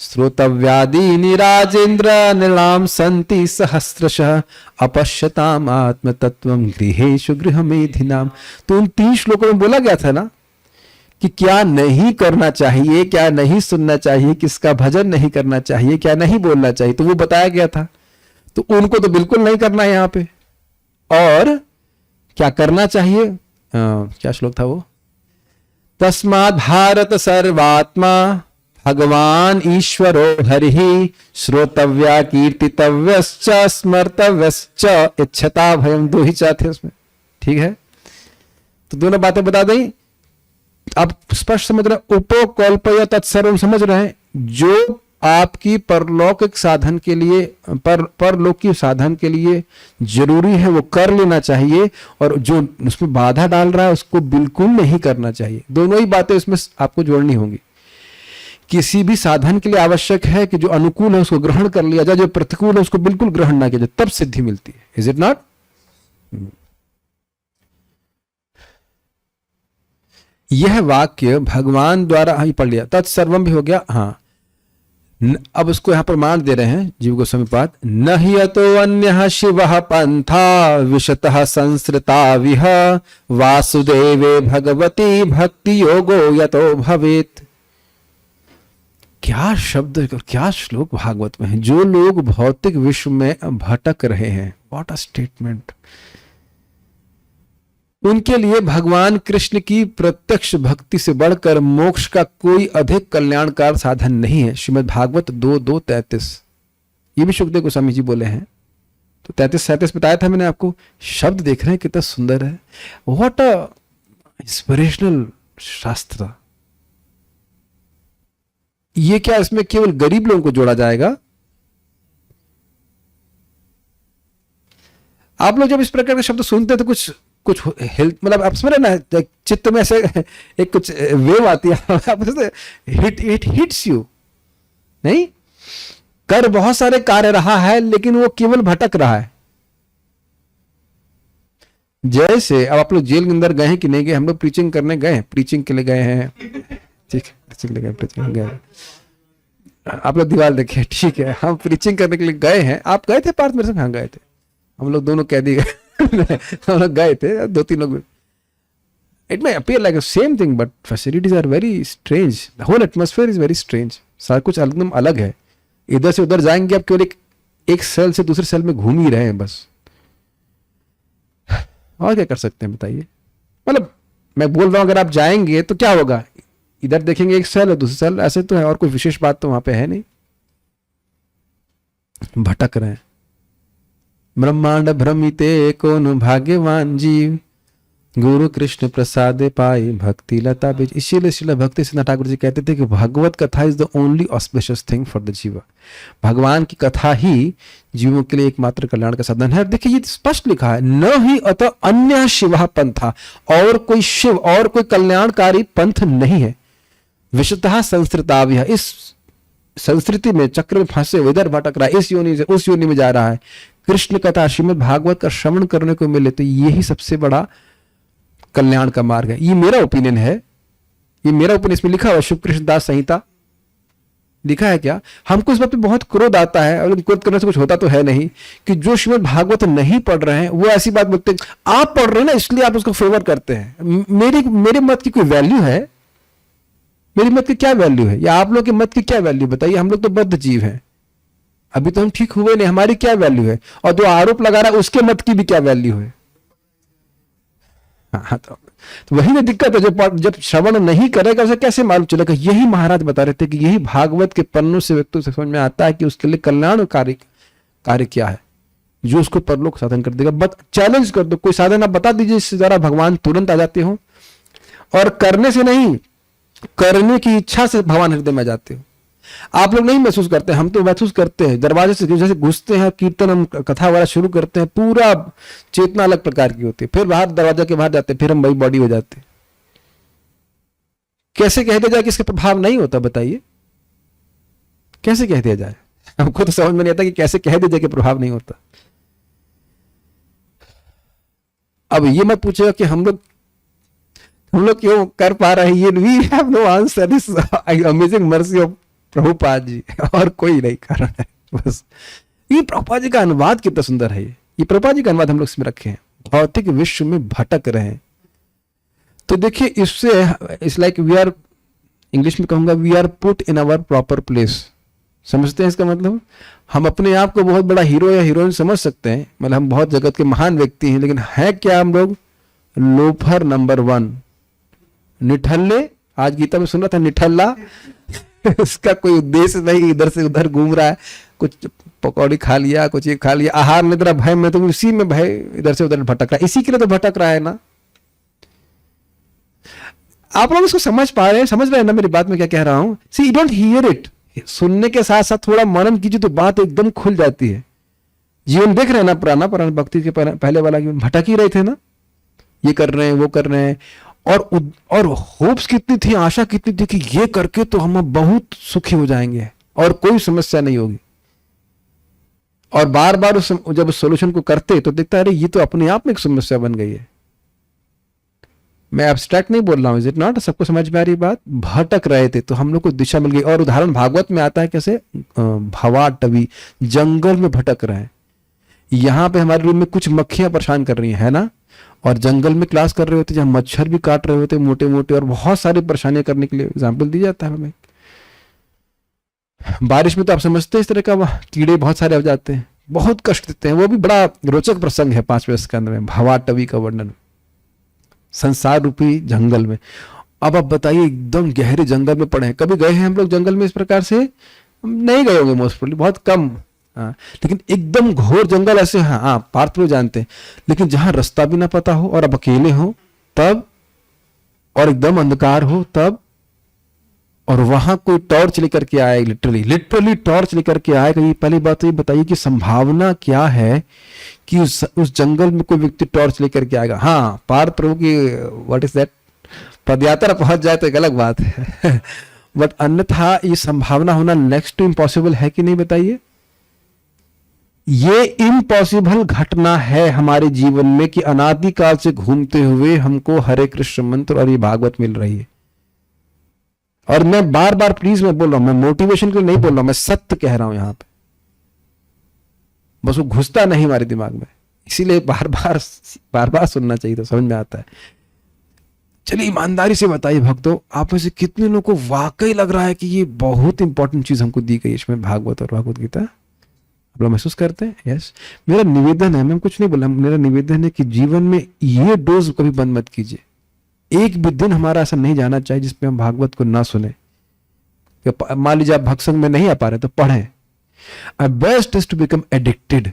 [SPEAKER 1] श्रोतव्यादीनि राजेंद्र निर्णाम संति सहस्रशः अपश्यताम आत्म तत्वम गृहेषु गृहमेधिनाम। तो उन 3 श्लोकों में बोला गया था ना कि क्या नहीं करना चाहिए, क्या नहीं सुनना चाहिए, किसका भजन नहीं करना चाहिए, क्या नहीं बोलना चाहिए, तो वो बताया गया था। तो उनको तो बिल्कुल नहीं करना है यहाँ पे। और क्या करना चाहिए? क्या श्लोक था वो? तस्माद् भारत सर्वात्मा भगवान ईश्वरो हरिः श्रोतव्या कीर्तितव्यश्च स्मर्तव्यश्च इच्छता भयम, 2 ही चाहते उसमें। ठीक है, तो दोनों बातें बता दें। आप स्पष्ट समझ रहे? उपकल्पय तत्सर्वम समझ रहे हैं? जो आपकी परलौकिक साधन के लिए, परलौकिक साधन के लिए जरूरी है वो कर लेना चाहिए, और जो उसमें बाधा डाल रहा है उसको बिल्कुल नहीं करना चाहिए। दोनों ही बातें इसमें आपको जोड़नी होंगी। किसी भी साधन के लिए आवश्यक है कि जो अनुकूल है उसको ग्रहण कर लिया जाए, जो प्रतिकूल है उसको बिल्कुल ग्रहण ना किया जाए, तब सिद्धि मिलती है। Is it not? यह वाक्य भगवान द्वारा ही पढ़ लिया, तत्सर्वम भी हो गया। हाँ, अब उसको यहां प्रमाण दे रहे हैं जीव गोस्वामी पाद। न हि यतो अन्यः शिवः पंथा विशतः संसृता विह वासुदेवे भगवती भक्ति योगो यतो भवेत्। क्या शब्द और क्या श्लोक भागवत में है। जो लोग भौतिक विश्व में भटक रहे हैं, व्हाट अ स्टेटमेंट, उनके लिए भगवान कृष्ण की प्रत्यक्ष भक्ति से बढ़कर मोक्ष का कोई अधिक कल्याणकार साधन नहीं है। श्रीमद् भागवत 2:2-33, ये भी सुखदेव गोस्वामी जी बोले हैं। तो 33-37 बताया था मैंने आपको। शब्द देख रहे हैं कितना सुंदर है। व्हाट अ इंस्पिरेशनल शास्त्र। ये क्या इसमें केवल गरीब लोगों को जोड़ा जाएगा? आप लोग जब इस प्रकार के शब्द सुनते हैं तो कुछ हेल्थ, मतलब आप समझ रहे ना, चित्त में ऐसे एक कुछ वेव आती है, आप इट हिट्स यू। नहीं, कर बहुत सारे कार्य रहा है लेकिन वो केवल भटक रहा है। जैसे अब आप लोग जेल के अंदर गए हैं कि नहीं गए? हम लोग प्रीचिंग करने गए, प्रीचिंग के लिए गए हैं। ठीक है, प्रीचिंग गए। आप लोग दीवार देखे, ठीक है, हम प्रीचिंग करने के लिए गए हैं। आप गए थे पार्थ मेरे साथ? हाँ गए थे। हम लोग दोनों कैदी गए हम लोग गए थे, 2-3 लोग। It may appear like same thing but facilities are very strange. The whole atmosphere is very strange. सारा कुछ एकदम अलग है। इधर से उधर जाएंगे, आप केवल एक सेल से दूसरे सेल में घूम ही रहे हैं बस। और क्या कर सकते हैं बताइए? मतलब मैं बोल रहा हूं अगर आप जाएंगे तो क्या होगा? इधर देखेंगे एक सेल है, दूसरी सेल, ऐसे तो है। और कोई विशेष बात तो वहां पे है नहीं। भटक रहे हैं। ब्रह्मांड भ्रमिते कौन भाग्यवान जीव, गुरु कृष्ण प्रसाद पाई भक्ति लता बीज। इसीलिए श्रील भक्ति सिद्धार्थ ठाकुर जी कहते थे कि भगवत कथा is the only auspicious thing for the जीवा। भगवान की कथा ही जीवों के लिए एकमात्र कल्याण का साधन है। देखिए ये स्पष्ट लिखा है, न ही अतः अन्य शिव पंथा, और कोई शिव और कोई कल्याणकारी पंथ नहीं है। विशुद्धः संस्कृताव्य, इस संस्कृति में चक्र में फंसे इधर भटक रहा है, इस योनि से उस योनि में जा रहा है। कृष्ण कथा श्रीमद् भागवत का श्रवण करने को मिले तो यही सबसे बड़ा कल्याण का मार्ग है। ये मेरा ओपिनियन है, ये मेरा ओपिनियन। इसमें लिखा हुआ शुभ कृष्ण दास संहिता लिखा है। क्या हमको इस बात पे बहुत क्रोध आता है, और क्रोध करने से कुछ होता तो है नहीं, कि जो श्रीमद् भागवत नहीं पढ़ रहे हैं वो ऐसी बात बोलते हैं, आप पढ़ रहे हैं ना इसलिए आप उसको फेवर करते हैं। मेरे मत की कोई वैल्यू है? मेरी मत की क्या वैल्यू है? या आप लोग के मत की क्या वैल्यू बताइए? हम लोग तो बद्ध जीव हैं, अभी तो हम ठीक हुए नहीं, हमारी क्या वैल्यू है? और जो आरोप लगा रहा है उसके मत की भी क्या वैल्यू है? हाँ, तो वही ना दिक्कत है। जब श्रवण नहीं करेगा उसे कैसे मालूम चलेगा? यही महाराज बता रहे थे कि यही भागवत के पन्नों से व्यक्ति से समझ में आता है कि उसके लिए कल्याणकारी कार्य क्या है, जो उसको परलोक साधन कर देगा। बट चैलेंज कर दो, कोई साधन आप बता दीजिए इससे द्वारा भगवान तुरंत आ जाते हो, और करने से नहीं, करने की इच्छा से भगवान हृदय में जाते हो। आप लोग नहीं महसूस करते, हम तो महसूस करते हैं। दरवाजे से जैसे घुसते हैं, कीर्तन हम कथा वगैरह शुरू करते हैं, पूरा चेतना अलग प्रकार की होती है। फिर बाहर दरवाजा के बाहर जाते हैं, फिर हम वही बॉडी हो जाते हैं। कैसे कह दिया जाए कि इसका प्रभाव नहीं होता? बताइए कैसे कह दिया जाए? हमको तो समझ में नहीं आता कि कैसे कह दिया जाए कि प्रभाव नहीं होता। अब ये मत पूछेगा कि हम लोग क्यों कर पा रहे हैं ये, we have no answer, this amazing mercy of Prabhupada ji, और कोई नहीं कारण है बस। ये प्रभुपाद जी का अनुवाद कितना सुंदर है, ये प्रभुपाद जी का अनुवाद हम लोग इसमें रखे हैं, भौतिक विश्व में भटक रहे हैं। तो देखिए इससे it's like we are, English में कहूंगा we are put in our proper place. समझते हैं इसका मतलब? हम अपने आप को बहुत बड़ा हीरो या हीरोइन समझ सकते हैं, मतलब हम बहुत जगत के महान व्यक्ति हैं, लेकिन है क्या हम लोग? Loafer number 1, निठल्ले। आज गीता में सुना था निठल्ला इसका कोई उद्देश्य नहीं, इधर से उधर घूम रहा है, कुछ पकौड़ी खा लिया, कुछ ये खा लिया, आहार निद्रा भय में, तो इसी में भय इधर से उधर भटक रहा है, इसी के लिए तो भटक रहा है ना। आप लोग इसको समझ पा रहे हैं, समझ रहे हैं ना मेरी बात में क्या कह रहा हूं? सी यू डोंट हियर इट, सुनने के साथ साथ थोड़ा मनन कीजिए तो बात एकदम खुल जाती है। जीवन देख रहे हैं ना, पुराना भक्ति के पहले वाला जीवन, भटक ही रहे थे ना, ये कर रहे हैं वो कर रहे हैं, और होप्स कितनी थी, आशा कितनी थी कि ये करके तो हम बहुत सुखी हो जाएंगे और कोई समस्या नहीं होगी। और बार बार जब सॉल्यूशन को करते तो देखता है अरे ये तो अपने आप में एक समस्या बन गई है। मैं एब्स्ट्रैक्ट नहीं बोल रहा हूं, इज इट नॉट? सबको समझ में आ रही बात? भटक रहे थे तो हम लोग को दिशा मिल गई। और उदाहरण भागवत में आता है कैसे, भवाटवी, जंगल में भटक रहे हैं। यहां पे हमारे रूम में कुछ मक्खियां परेशान कर रही है ना, और जंगल में क्लास कर रहे होते जहां मच्छर भी काट रहे होते मोटे मोटे, और बहुत सारी परेशानियां करने के लिए एग्जाम्पल दी जाता है हमें। बारिश में तो आप समझते हैं इस तरह का कीड़े बहुत सारे हो जाते हैं, बहुत कष्ट देते हैं। वो भी बड़ा रोचक प्रसंग है 5वें स्कंद में, भवाटवी का वर्णन, संसार रूपी जंगल में। अब आप बताइए, एकदम गहरे जंगल में पड़े हैं। कभी गए हैं हम लोग जंगल में इस प्रकार से? नहीं गए होंगे मोस्ट प्रोबेबली, बहुत कम। लेकिन एकदम घोर जंगल ऐसे, हाँ पार्थ लोग जानते हैं, लेकिन जहां रास्ता भी ना पता हो और अब अकेले हो तब, और एकदम अंधकार हो तब, और वहां कोई टॉर्च लेकर के आए, लिटरली टॉर्च लेकर के आए। ये पहली बात तो ये बताइए कि संभावना क्या है कि उस जंगल में कोई व्यक्ति टॉर्च लेकर के आएगा। हाँ, पार्थ प्रभु की व्हाट इज दैट, पदयात्रा पहुंच जाए तो एक अलग बात है बट अन्यथा ये संभावना होना नेक्स्ट टू इम्पॉसिबल है कि नहीं, बताइए? ये इम्पॉसिबल घटना है हमारे जीवन में कि अनादिकाल से घूमते हुए हमको हरे कृष्ण मंत्र और ये भागवत मिल रही है। और मैं बार बार प्लीज मैं बोल रहा हूं, मैं मोटिवेशन के लिए नहीं बोल रहा हूं, मैं सत्य कह रहा हूं यहां पे, बस वो घुसता नहीं हमारे दिमाग में, इसीलिए बार बार सुनना चाहिए, तो समझ में आता है। चलिए ईमानदारी से बताइए भक्तों, आप में से कितने लोगों को वाकई लग रहा है कि ये बहुत इंपॉर्टेंट चीज हमको दी गई है इसमें, भागवत और भागवत गीता? आप लोग महसूस करते हैं? यस। मेरा निवेदन है, मैं कुछ नहीं बोला, मेरा निवेदन है कि जीवन में ये डोज कभी बंद मत कीजिए। एक भी दिन हमारा ऐसा नहीं जाना चाहिए जिसमें हम भागवत को ना सुने। मान लीजिए आप भक्संग में नहीं आ पा रहे तो पढ़ें। Best is to become addicted.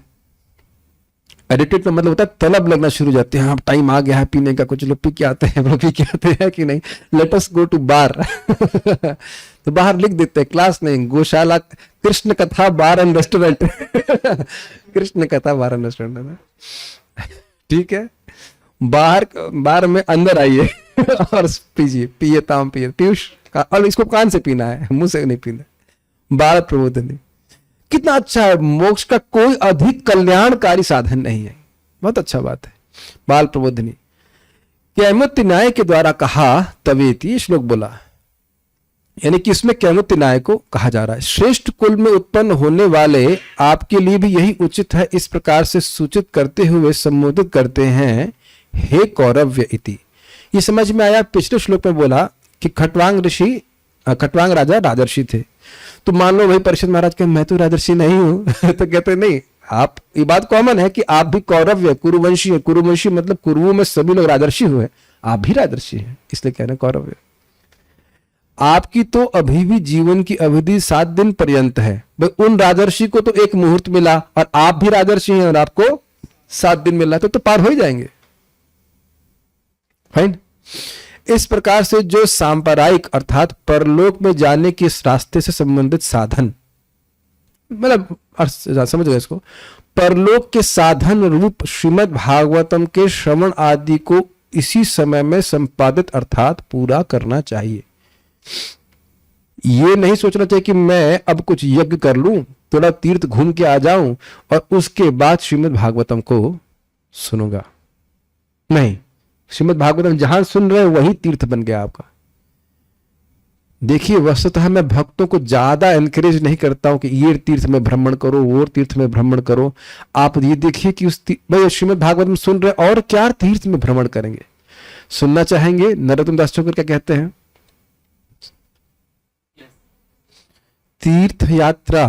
[SPEAKER 1] Addicted का मतलब होता है तलब लगना शुरू हो जाते हैं, हाँ टाइम आ गया है पीने का, कुछ लोग पी के आते हैं, पी के आते हैं कि नहीं, लेट अस गो टू बार तो बाहर लिख देते हैं, क्लास नहीं, गौशाला, कृष्ण कथा बार एंड रेस्टोरेंट कृष्ण कथा बार एंड रेस्टोरेंट, ठीक है? बाहर में अंदर आइए और पीजिए, पिए ताम पिए, पीयूष का, और इसको कान से पीना है, मुंह से नहीं पीना। भारत प्रबोधनी कितना अच्छा है, मोक्ष का कोई अधिक कल्याणकारी साधन नहीं है, बहुत अच्छा बात है। बाल प्रबोधनी कैमुत्य न्याय के द्वारा कहा तवेति श्लोक बोला, यानी कि इसमें कैमुत्य न्याय को कहा जा रहा है, श्रेष्ठ कुल में उत्पन्न होने वाले आपके लिए भी यही उचित है, इस प्रकार से सूचित करते हुए संबोधित करते हैं, हे कौरव्य इति। ये समझ में आया? पिछले श्लोक में बोला कि खट्वांग राजा राजर्षि थे, तो मान लो भाई परीक्षित महाराज के मैं तो राजर्षि नहीं हूं तो कहते नहीं, आप, ये बात कॉमन है कि आप भी कौरव्य कुरुवंशी है, कुरुवंशी मतलब कुरुओं में सभी लोग राजर्षि हुए, आप भी राजर्षि हैं, इसलिए कह रहे हैं कौरव्य। आपकी तो अभी भी जीवन की अवधि 7 दिन पर्यंत है, भाई उन राजर्षि को तो 1 मुहूर्त मिला और आप भी राजर्षि हैं और आपको 7 दिन मिला, तो पार हो ही जाएंगे, फाइन। इस प्रकार से जो सांप्रदायिक अर्थात परलोक में जाने के इस रास्ते से संबंधित साधन, मतलब समझ गए इसको, परलोक के साधन रूप श्रीमद् भागवतम के श्रवण आदि को इसी समय में संपादित अर्थात पूरा करना चाहिए। ये नहीं सोचना चाहिए कि मैं अब कुछ यज्ञ कर लूं, थोड़ा तीर्थ घूम के आ जाऊं और उसके बाद श्रीमद् भागवतम को सुनूंगा। नहीं, श्रीमद् भागवतम जहां सुन रहे हैं वही तीर्थ बन गया आपका। देखिए वस्तुतः मैं भक्तों को ज्यादा एनकरेज नहीं करता हूं कि ये तीर्थ में भ्रमण करो, वो तीर्थ में भ्रमण करो। आप ये देखिए कि भाई श्रीमद् भागवतम सुन रहे और क्या तीर्थ में भ्रमण करेंगे, सुनना चाहेंगे। नरोत्तम दास ठाकुर क्या कहते हैं, तीर्थ यात्रा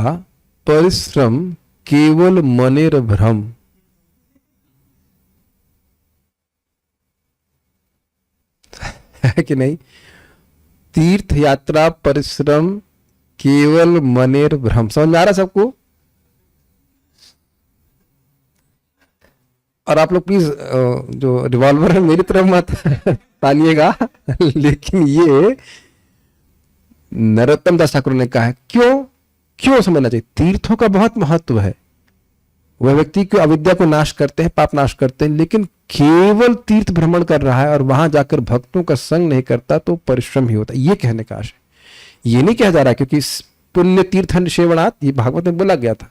[SPEAKER 1] परिश्रम केवल मनेर भ्रम। है कि नहीं? तीर्थ यात्रा परिश्रम केवल मनेर भ्रम। समझ में आ रहा सबको? और आप लोग प्लीज जो रिवॉल्वर है मेरी तरफ मत तानिएगा लेकिन ये नरोत्तम दास ठाकुर ने कहा है। क्यों समझना चाहिए? तीर्थों का बहुत महत्व है। वह व्यक्ति को अविद्या को नाश करते हैं, पाप नाश करते हैं, लेकिन केवल तीर्थ भ्रमण कर रहा है और वहां जाकर भक्तों का संग नहीं करता तो परिश्रम ही होता है। ये कहने का आशय, ये नहीं कहा जा रहा क्योंकि पुण्य तीर्थन सेवनात्, ये भागवत में बोला गया था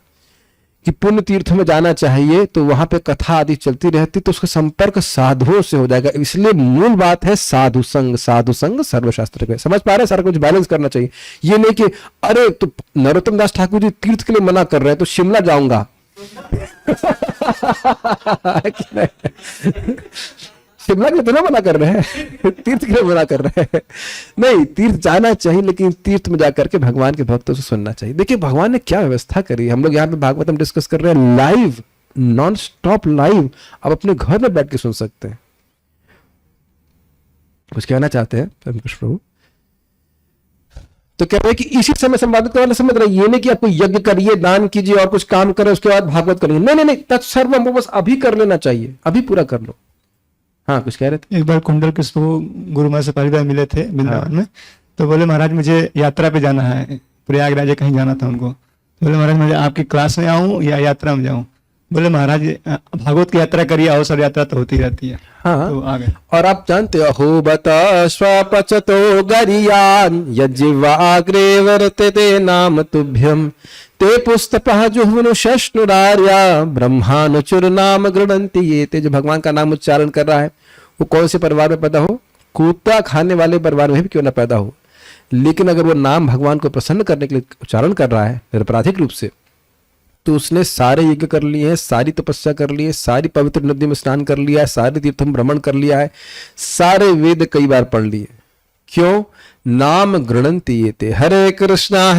[SPEAKER 1] कि पुण्य तीर्थों में जाना चाहिए तो वहां पे कथा आदि चलती रहती तो उसका संपर्क साधुओं से हो जाएगा। इसलिए मूल बात है साधु संग सर्वशास्त्र के। समझ पा रहे हैं? सारा कुछ बैलेंस करना चाहिए। ये नहीं कि अरे तो नरोत्तम दास ठाकुर जी तीर्थ के लिए मना कर रहे हैं तो शिमला जाऊंगा शिमला के तो ना मना कर रहे हैं, तीर्थ के लिए मना कर रहे हैं। नहीं, तीर्थ जाना चाहिए लेकिन तीर्थ में जाकर के भगवान के भक्तों से सुनना चाहिए। देखिए भगवान ने क्या व्यवस्था करी। हम लोग यहाँ पे भागवतम डिस्कस कर रहे हैं लाइव, नॉन स्टॉप लाइव। आप अपने घर में बैठ के सुन सकते हैं। कुछ कहना चाहते हैं प्रभु? तो कह रहे हैं कि इसी समय संवादित करना समझ रहे। ये नहीं कि आपको यज्ञ करिए, दान कीजिए और कुछ काम करें उसके बाद भागवत करेंगे। नहीं, तत्सर्वम वो बस अभी कर लेना चाहिए, अभी पूरा कर लो। हाँ, कुछ कह रहे थे?
[SPEAKER 3] एक बार कुंडल कृष्ण गुरु महाराज से परिवार मिले थे वृंदावन में, तो बोले महाराज मुझे यात्रा पे जाना है, प्रयागराज कहीं जाना था उनको। तो बोले महाराज मुझे आपकी क्लास में आऊं या यात्रा में जाऊं? बोले महाराज भागवत की यात्रा करिए, अवसर यात्रा तो होती रहती है।
[SPEAKER 1] हाँ,
[SPEAKER 3] तो आ गए।
[SPEAKER 1] और आप जानते हो, अहो बत स्वपचतो गरियान यज्जिह्वाग्रे वर्तते नाम तुभ्यम ते पुस्तपः जुह्वनुषश्नुरार्या ब्रह्मानुचुर नाम गृणन्ति ये। ते जो भगवान का नाम उच्चारण कर रहा है वो कौन से परिवार में पैदा हो? कुत्ता खाने वाले परिवार में भी क्यों ना पैदा हो, लेकिन अगर वो नाम भगवान को प्रसन्न करने के लिए उच्चारण कर रहा है निरपराधिक रूप से, तो उसने सारे यज्ञ कर लिए हैं, सारी तपस्या कर ली है, सारी पवित्र नदी में स्नान कर लिया है, सारे तीर्थों भ्रमण कर लिया है, सारे वेद कई बार पढ़ लिए। क्यों? नाम गृणन्ति ये ते। हरे कृष्णा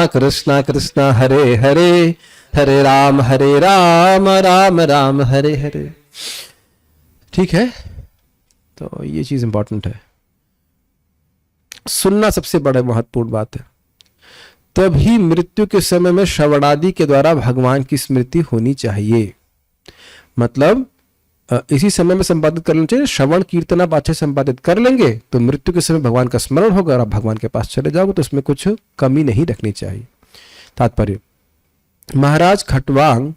[SPEAKER 1] कृष्णा कृष्णा हरे हरे, हरे राम राम राम हरे हरे। ठीक है, तो ये चीज इंपॉर्टेंट है। सुनना सबसे बड़ा महत्वपूर्ण बात है। तभी मृत्यु के समय में श्रवणादि के द्वारा भगवान की स्मृति होनी चाहिए। मतलब इसी समय में संपादित कर लेना चाहिए। श्रवण कीर्तन आप अच्छे संपादित कर लेंगे तो मृत्यु के समय भगवान का स्मरण होगा और आप भगवान के पास चले जाओगे, तो उसमें कुछ कमी नहीं रखनी चाहिए। तात्पर्य, महाराज खटवांग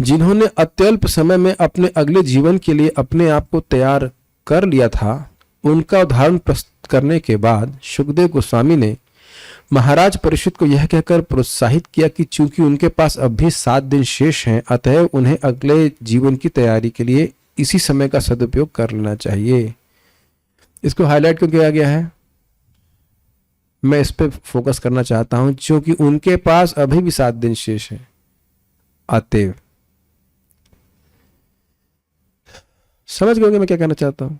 [SPEAKER 1] जिन्होंने अत्यल्प समय में अपने अगले जीवन के लिए अपने आप को तैयार कर लिया था, उनका उदाहरण प्रस्तुत करने के बाद सुखदेव गोस्वामी ने महाराज परीक्षित को यह कहकर प्रोत्साहित किया कि चूंकि उनके पास अब भी 7 दिन शेष हैं, अतः उन्हें अगले जीवन की तैयारी के लिए इसी समय का सदुपयोग कर लेना चाहिए। इसको हाईलाइट क्यों किया गया है? मैं इस पे फोकस करना चाहता हूं, क्योंकि उनके पास अभी भी 7 दिन शेष हैं। अतएव समझ गए मैं क्या कहना चाहता हूं?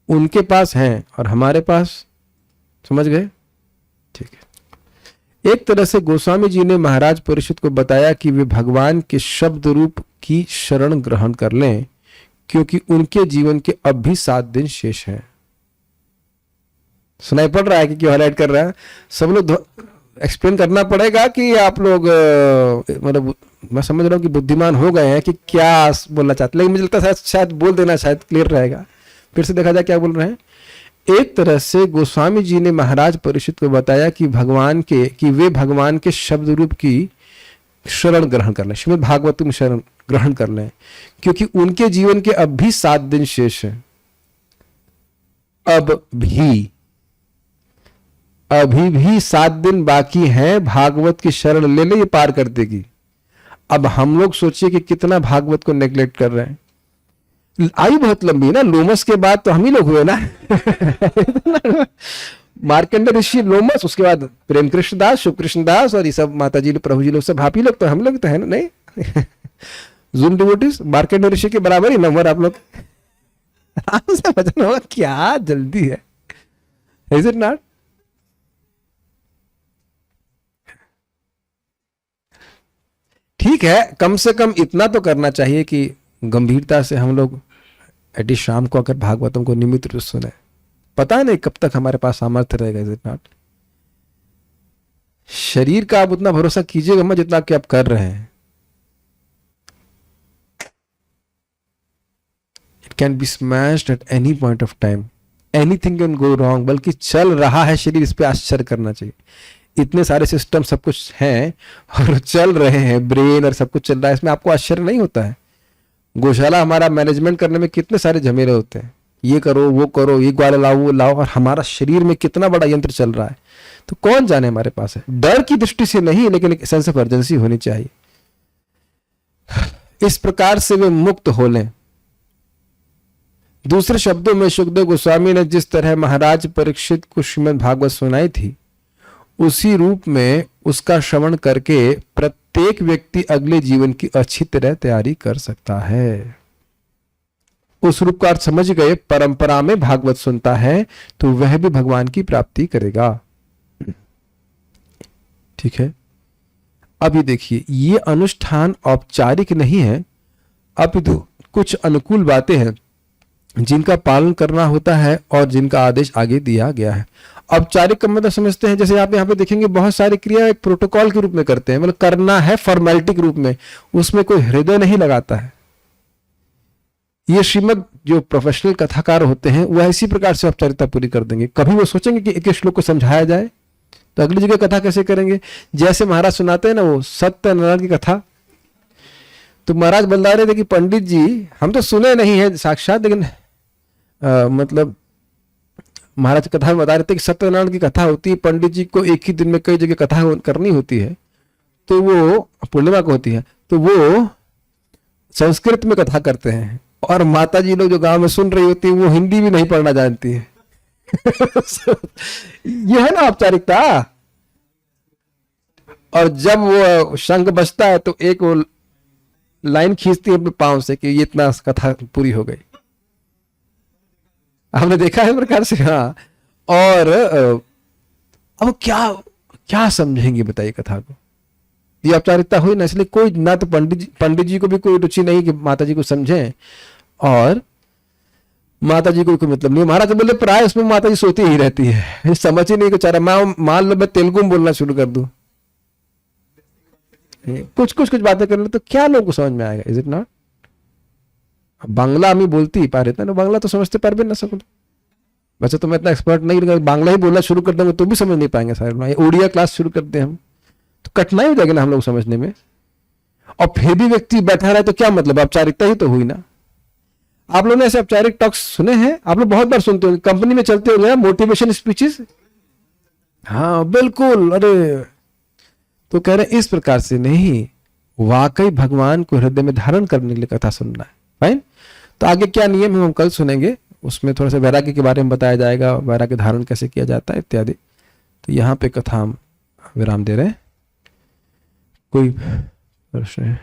[SPEAKER 1] उनके पास हैं और हमारे पास, समझ गए? ठीक है। एक तरह से गोस्वामी जी ने महाराज परीक्षित को बताया कि वे भगवान के शब्द रूप की शरण ग्रहण कर लें, क्योंकि उनके जीवन के अब भी 7 दिन शेष हैं। सुनाई पड़ रहा है कि क्यों हाईलाइट कर रहा है? सब लोग एक्सप्लेन करना पड़ेगा कि आप लोग मतलब मैं समझ रहा हूं कि बुद्धिमान हो गए हैं कि क्या बोलना चाहते, लेकिन मुझे लगता है शायद बोल देना शायद क्लियर रहेगा। फिर से देखा जाए क्या बोल रहे हैं। एक तरह से गोस्वामी जी ने महाराज परीक्षित को बताया कि वे भगवान के शब्द रूप की शरण ग्रहण कर लें, श्रीमद् भागवतम शरण ग्रहण कर लें, क्योंकि उनके जीवन के अब भी 7 दिन शेष हैं। अभी भी 7 दिन बाकी हैं। भागवत की शरण ले ले, ये पार कर देगी। अब हम लोग सोचिए कि कितना भागवत को नेग्लेक्ट कर रहे हैं। आयु बहुत लंबी है ना, लोमस के बाद तो हम ही लोग हुए ना। मार्कंड ऋषि, लोमस, उसके बाद प्रेम कृष्ण दास, शुभ कृष्ण दास, और ये सब माता जी प्रभु जी लोग सब आप ही लोग, तो हम लोग तो है ना, नहीं। जूम डिवोटीज मार्कंड ऋषि के बराबर ही नंबर आप लोग। आराम से भजन होगा, क्या जल्दी है, इज इट नॉट? ठीक है, कम से कम इतना तो करना चाहिए कि गंभीरता से हम लोग एटलीस्ट शाम को अगर भागवतम को नियमित रूप से सुने। पता नहीं कब तक हमारे पास सामर्थ्य रहेगा, इज इट नॉट? शरीर का आप उतना भरोसा कीजिएगा मत जितना कि आप कर रहे हैं। It can B smashed at any point of time, anything can go wrong. बल्कि चल रहा है शरीर, इस पे आश्चर्य करना चाहिए। इतने सारे सिस्टम सब कुछ हैं और चल रहे हैं, ब्रेन और सब कुछ चल रहा है, इसमें आपको आश्चर्य नहीं होता है? गौशाला हमारा मैनेजमेंट करने में कितने सारे झमेले होते हैं, ये करो वो करो, ये ग्वाला लाओ वो लाओ, और हमारा शरीर में कितना बड़ा यंत्र चल रहा है। तो कौन जाने हमारे पास है? डर की दृष्टि से नहीं, लेकिन एक सेंस ऑफ अर्जेंसी होनी चाहिए। इस प्रकार से वे मुक्त हो लें। दूसरे शब्दों में सुखदेव गोस्वामी ने जिस तरह महाराज परीक्षित को श्रीमद् भागवत सुनाई थी, उसी रूप में उसका श्रवण करके प्रत्येक व्यक्ति अगले जीवन की अच्छी तरह तैयारी कर सकता है। उस रूप का अर्थ समझ गए? परंपरा में भागवत सुनता है तो वह भी भगवान की प्राप्ति करेगा। ठीक है, अभी देखिए, ये अनुष्ठान औपचारिक नहीं है, अपितु कुछ अनुकूल बातें हैं जिनका पालन करना होता है और जिनका आदेश आगे दिया गया है। औपचारिक का मतलब समझते हैं, जैसे आप यहाँ पे देखेंगे बहुत सारी क्रिया एक प्रोटोकॉल के रूप में करते हैं, मतलब करना है फॉर्मेलिटी के रूप में, उसमें कोई हृदय नहीं लगाता है। ये श्रीमद् जो प्रोफेशनल कथाकार होते हैं वह इसी प्रकार से औपचारिकता पूरी कर देंगे। कभी वो सोचेंगे कि एक श्लोक को समझाया जाए तो अगली जगह कथा कैसे करेंगे? जैसे महाराज सुनाते हैं ना वो सत्यनारायण की कथा, तो महाराज बता रहे थे कि पंडित जी, हम तो सुने नहीं है साक्षात, लेकिन मतलब महाराज कथा में बता रहे थे कि सत्यनारायण की कथा होती है, पंडित जी को एक ही दिन में कई जगह कथा करनी होती है, तो वो पूर्णिमा को होती है, तो वो संस्कृत में कथा करते हैं, और माता जी लोग जो गांव में सुन रही होती है वो हिंदी भी नहीं पढ़ना जानती है। ये है ना औपचारिकता। और जब वो शंख बजता है तो एक वो लाइन खींचती है अपने पांव से कि ये इतना कथा पूरी हो गई। आपने देखा है प्रकार से? हाँ। और अब क्या समझेंगे बताइए कथा को? ये औपचारिकता हुई ना, इसलिए कोई ना तो पंडित जी को भी कोई रुचि नहीं कि माता जी को समझें, और माता जी को कोई मतलब नहीं। महाराज बोले प्राय उसमें माता जी सोती ही रहती है, समझ ही नहीं कुछ। मान लो मैं तेलुगु में बोलना शुरू कर दूं, कुछ बातें कर ले तो क्या लोगों को समझ में आएगा? Is it not? बांग्ला हम ही बोलती ही पा रहे ना, बांग्ला तो समझते पार भी ना सको। वैसे तो मैं इतना एक्सपर्ट नहीं, बांग्ला ही बोलना शुरू कर देंगे तो भी समझ नहीं पाएंगे सारे लोग। उड़िया क्लास शुरू करते हैं हम तो कठिनाई हो जाएगी ना हम लोग समझने में। और फिर भी व्यक्ति बैठा रहे तो क्या मतलब? औपचारिकता ही तो हुई ना। आप लोगों ने ऐसे औपचारिक टॉक्स सुने हैं? आप लोग बहुत बार सुनते हो, कंपनी में चलते हो मोटिवेशन स्पीचेस। हाँ बिल्कुल। अरे तो कह रहे इस प्रकार से नहीं, वाकई भगवान को हृदय में धारण करने के लिए कथा सुनना है। फाइन। तो आगे क्या नियम है हम कल सुनेंगे, उसमें थोड़ा सा वैराग्य के बारे में बताया जाएगा, वैराग्य धारण कैसे किया जाता है इत्यादि। तो यहाँ पे कथा हम विराम दे रहे हैं। कोई प्रश्न है?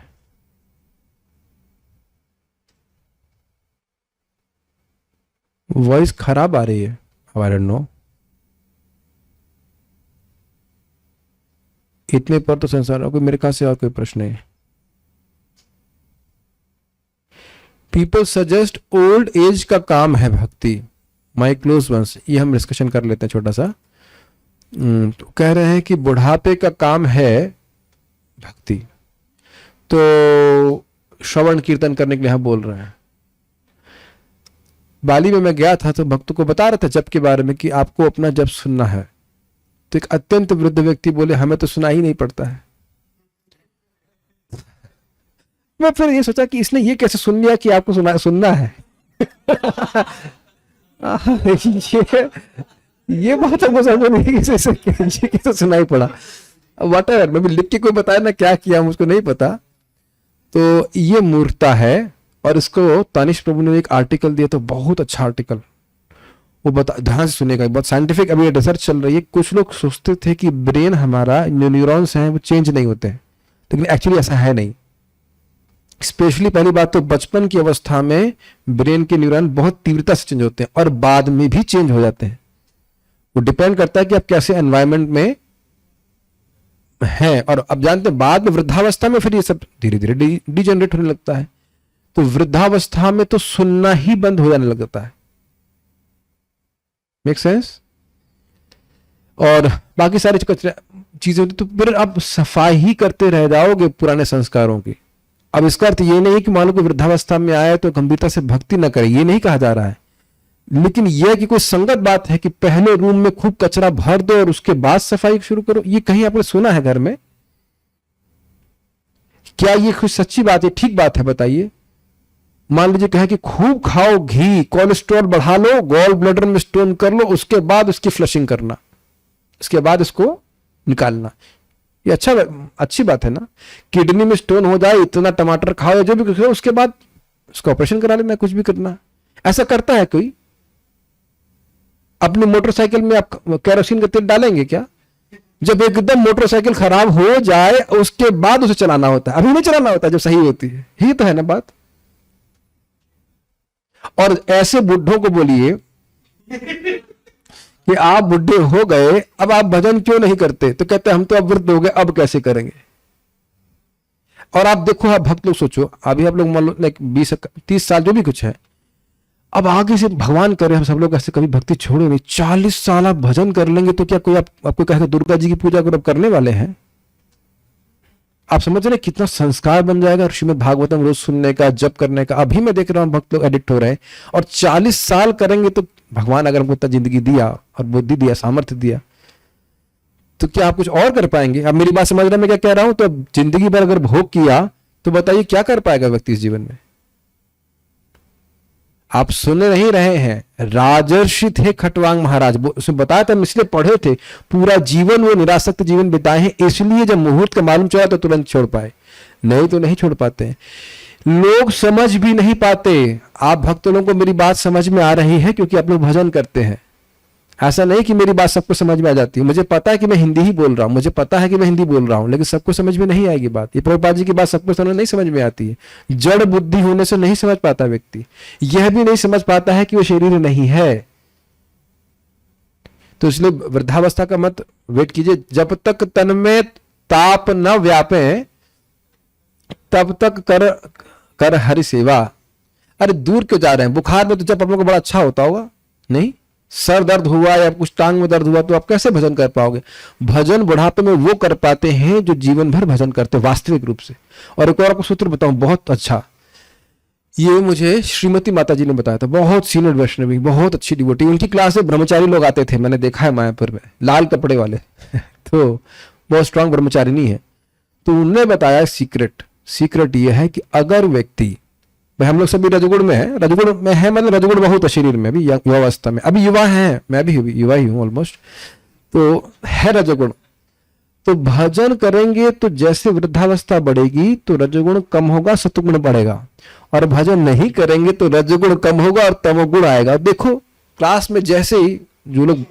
[SPEAKER 1] वॉइस खराब आ रही है, आई डोंट नो। इतने पर तो संसार कोई मेरे ख्याल से और कोई प्रश्न नहीं है। पीपल सजेस्ट ओल्ड एज का काम है भक्ति, माई क्लोज वंस। ये हम डिस्कशन कर लेते हैं छोटा सा। तो कह रहे हैं कि बुढ़ापे का काम है भक्ति, तो श्रवण कीर्तन करने के लिए हम बोल रहे हैं। बाली में मैं गया था तो भक्तों को बता रहे थे जप के बारे में कि आपको अपना जप सुनना है। तो एक अत्यंत वृद्ध व्यक्ति बोले हमें तो सुना ही नहीं पड़ता है। मैं फिर ये सोचा कि इसने ये कैसे सुन लिया कि आपको सुनना है। ये बात हमको समझ नहीं ये कैसे सुनाई पड़ा। वट एवर, मैं भी लिख के कोई बताया ना क्या किया मुझको नहीं पता। तो ये मूर्खता है और इसको तानिश प्रभु ने एक आर्टिकल दिया, तो बहुत अच्छा आर्टिकल, वो बता, ध्यान से सुनेगा, बहुत साइंटिफिक अभी रिसर्च चल रही है। कुछ लोग सोचते थे कि ब्रेन हमारा जो न्यूरॉन्स हैं वो चेंज नहीं होते हैं, लेकिन एक्चुअली ऐसा है नहीं। स्पेशली पहली बात तो बचपन की अवस्था में ब्रेन के न्यूरॉन बहुत तीव्रता से चेंज होते हैं और बाद में भी चेंज हो जाते हैं। वो डिपेंड करता है कि आप कैसे एनवायरनमेंट में हैं। और अब जानते हैं बाद में वृद्धावस्था में फिर ये सब धीरे धीरे डिजेनरेट होने लगता है। तो वृद्धावस्था में तो सुनना ही बंद हो जाने लगता है। Make sense? और बाकी सारी चीजें होती, तो फिर आप सफाई ही करते रह जाओगे पुराने संस्कारों की। अब इसका अर्थ ये नहीं कि मान लो कि वृद्धावस्था में आए तो गंभीरता से भक्ति न करे, ये नहीं कहा जा रहा है, लेकिन यह कि कोई संगत बात है कि पहले रूम में खूब कचरा भर दो और उसके बाद सफाई शुरू करो। ये कहीं आपने सुना है घर में? क्या ये कुछ सच्ची बात है, ठीक बात है? बताइए। मान लीजिए कहे कि खूब खाओ घी, कोलेस्ट्रॉल बढ़ा लो, गॉल ब्लैडर में स्टोन कर लो, उसके बाद उसकी फ्लशिंग करना, उसके बाद इसको निकालना। ये अच्छी बात है ना? किडनी में स्टोन हो जाए, इतना टमाटर खाओ या जो भी खाओ, उसके बाद उसका ऑपरेशन करा लेना, कुछ भी करना। ऐसा करता है कोई? अपनी मोटरसाइकिल में आप केरोसिन का तेल डालेंगे क्या? जब एकदम मोटरसाइकिल खराब हो जाए उसके बाद उसे चलाना होता है, अभी नहीं चलाना होता जब सही होती है। यही तो है ना बात। और ऐसे बुढ़ों को बोलिए कि आप बुढ़े हो गए, अब आप भजन क्यों नहीं करते? तो कहते हैं हम तो अब वृद्ध हो गए, अब कैसे करेंगे? और आप देखो, आप भक्त लोग सोचो, अभी आप लोग मान लो 20-30 साल जो भी कुछ है, अब आगे से भगवान करे हम सब लोग ऐसे कभी भक्ति छोड़े नहीं, 40 साल आप भजन कर लेंगे तो क्या कोई आपको कहेगा दुर्गा जी की पूजा करो, अब करने वाले हैं? आप समझ रहे कितना संस्कार बन जाएगा श्रीमद् भागवतम रोज सुनने का, जप करने का। अभी मैं देख रहा हूं भक्त लोग एडिक्ट हो रहे हैं, और 40 साल करेंगे तो भगवान अगर हमको इतना जिंदगी दिया और बुद्धि दिया, सामर्थ्य दिया, तो क्या आप कुछ और कर पाएंगे? अब मेरी बात समझ रहे मैं क्या कह रहा हूं? तो जिंदगी भर अगर भोग किया तो बताइए क्या कर पाएगा व्यक्ति इस जीवन में? आप सुन नहीं रहे हैं, राजर्षि थे खटवांग महाराज, उसमें बताया था, हम इसलिए पढ़े थे, पूरा जीवन वो निरासक्त जीवन बिताए हैं, इसलिए जब मुहूर्त का मालूम चला तो तुरंत छोड़ पाए, नहीं तो नहीं छोड़ पाते। लोग समझ भी नहीं पाते। आप भक्तों को मेरी बात समझ में आ रही है क्योंकि आप लोग भजन करते हैं। ऐसा नहीं कि मेरी बात सबको समझ में आ जाती है। मुझे पता है कि मैं हिंदी ही बोल रहा हूं, मुझे पता है कि मैं हिंदी बोल रहा हूं, लेकिन सबको समझ में नहीं आएगी बात। ये प्रभुपाद जी की बात सबको समझ नहीं समझ में आती है। जड़ बुद्धि होने से नहीं समझ पाता व्यक्ति। यह भी नहीं समझ पाता है कि वो शरीर नहीं है। तो इसलिए वृद्धावस्था का मत वेट कीजिए। जब तक तन में ताप न व्यापे तब तक कर हरि सेवा। अरे दूर क्यों जा रहे हैं? बुखार में तो जब आप लोग को बड़ा अच्छा होता होगा, नहीं? सर दर्द हुआ या कुछ टांग में दर्द हुआ तो आप कैसे भजन कर पाओगे? भजन बुढ़ापे में वो कर पाते हैं जो जीवन भर भजन करते वास्तविक रूप से। और एक और आपको सूत्र बताऊं बहुत अच्छा, ये मुझे श्रीमती माता जी ने बताया था, बहुत सीनियर वैष्णवी, बहुत अच्छी डिवोटी। उनकी क्लास में ब्रह्मचारी लोग आते थे, मैंने देखा है मायापुर में, लाल कपड़े वाले तो बहुत स्ट्रांग ब्रह्मचारिणी है। तो उन्होंने बताया सीक्रेट ये है कि अगर व्यक्ति, हम लोग सभी रजगुण में है, रजगुण में है मतलब रजगुण बहुत शरीर में, अभी युवावस्था में, अभी युवा है, मैं भी युवा ही हूं ऑलमोस्ट, तो है रजगुण। तो भजन करेंगे तो जैसे वृद्धावस्था बढ़ेगी तो रजगुण कम होगा, सतगुण बढ़ेगा, और भजन नहीं करेंगे तो रजगुण कम होगा और तमोगुण आएगा। देखो क्लास में जैसे ही जो लोग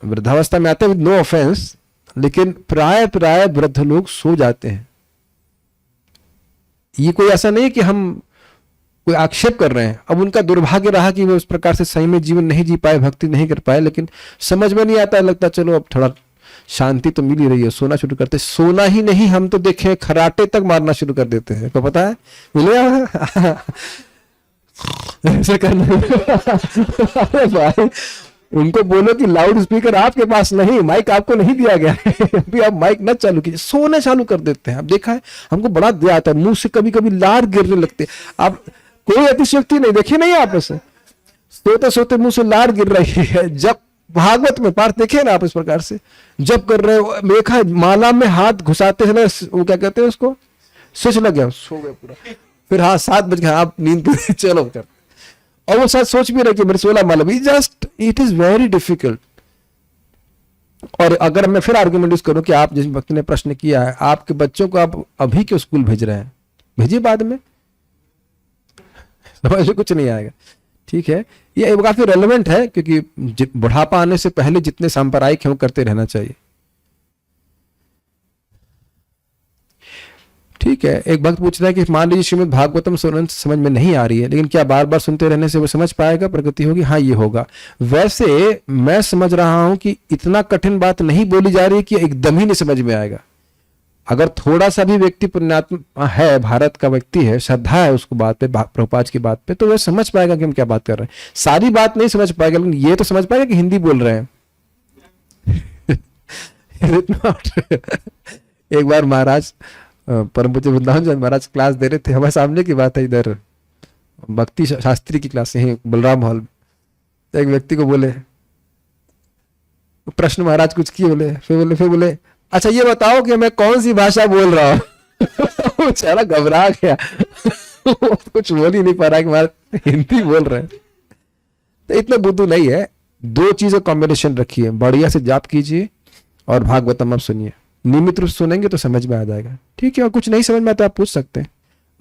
[SPEAKER 1] वृद्धावस्था में आते हैं, नो ऑफेंस, लेकिन प्राय वृद्ध लोग सो जाते हैं। ये कोई ऐसा नहीं कि हम कोई आक्षेप कर रहे हैं। अब उनका दुर्भाग्य रहा कि वे उस प्रकार से सही में जीवन नहीं जी पाए, भक्ति नहीं कर पाए, लेकिन समझ में नहीं आता, लगता चलो अब थोड़ा शांति तो मिल ही रही है, सोना शुरू करते। सोना ही नहीं, हम तो देखे खराटे तक मारना शुरू कर देते हैं, को पता है? मिले ऐसे करना अरे भाई, उनको बोलो कि लाउड स्पीकर आपके पास नहीं, माइक आपको नहीं दिया गया है अभी आप माइक न चालू कीजिए। सोने चालू कर देते हैं। अब देखा है, हमको बड़ा दया आता है, मुंह से कभी कभी लार गिरने लगते। आप कोई अतिशयोक्ति नहीं, देखिए नहीं आप ऐसे सोते सोते मुंह से लार गिर रही है। जब भागवत में पाठ देखे ना आप इस प्रकार से जब कर रहे हो, देखा माला में हाथ घुसाते समय वो क्या कहते हैं उसको, स्विच लग गया, सो गए पूरा। फिर हाँ 7 बज गए, आप नींद पे चलो कर, और वो शायद सोच भी रहे कि मेरे 16 माला भी, just it is very difficult. और अगर मैं फिर आर्गुमेंट यूज करूं कि आप जिस व्यक्ति ने प्रश्न किया है, आपके बच्चों को आप अभी क्यों स्कूल भेज रहे हैं, भेजिए बाद में। समझ में कुछ नहीं आएगा। ठीक है, ये काफी रेलेवेंट है क्योंकि बुढ़ापा आने से पहले जितने सांप्रदायिक हैं वो करते रहना चाहिए। ठीक है, एक भक्त पूछ रहा है कि मान लीजिए श्रीमद् भागवतम समझ में नहीं आ रही है, लेकिन क्या बार बार सुनते रहने से वो समझ पाएगा, प्रगति होगी? हाँ, ये होगा। वैसे मैं समझ रहा हूं कि इतना कठिन बात नहीं बोली जा रही कि एकदम ही नहीं समझ में आएगा। अगर थोड़ा सा भी व्यक्ति पुण्यात्मा है, भारत का व्यक्ति है, श्रद्धा है उसको बात पे, प्रभुपाद की बात पे, तो वह समझ पाएगा कि हम क्या बात कर रहे हैं। सारी बात नहीं समझ पाएगा, लेकिन ये तो समझ पाएगा कि हिंदी बोल रहे हैं। एक बार महाराज परम पूज्य वृंदावन जी महाराज क्लास दे रहे थे, हमारे सामने की बात है, इधर भक्ति शास्त्री की क्लास यही बलराम हॉल में। तो एक व्यक्ति को बोले प्रश्न, महाराज कुछ किए, फिर बोले अच्छा ये बताओ कि मैं कौन सी भाषा बोल रहा हूँ। बेचारा घबरा गया। कुछ बोल ही नहीं पा रहा कि महाराज हिंदी बोल रहे हैं। तो इतना बुद्धू नहीं है। दो चीजों कॉम्बिनेशन रखिए, बढ़िया से जाप कीजिए और भागवतम आप सुनिए। नियमित रूप से सुनेंगे तो समझ में आ जाएगा। ठीक है, और कुछ नहीं समझ में आता आप पूछ सकते हैं।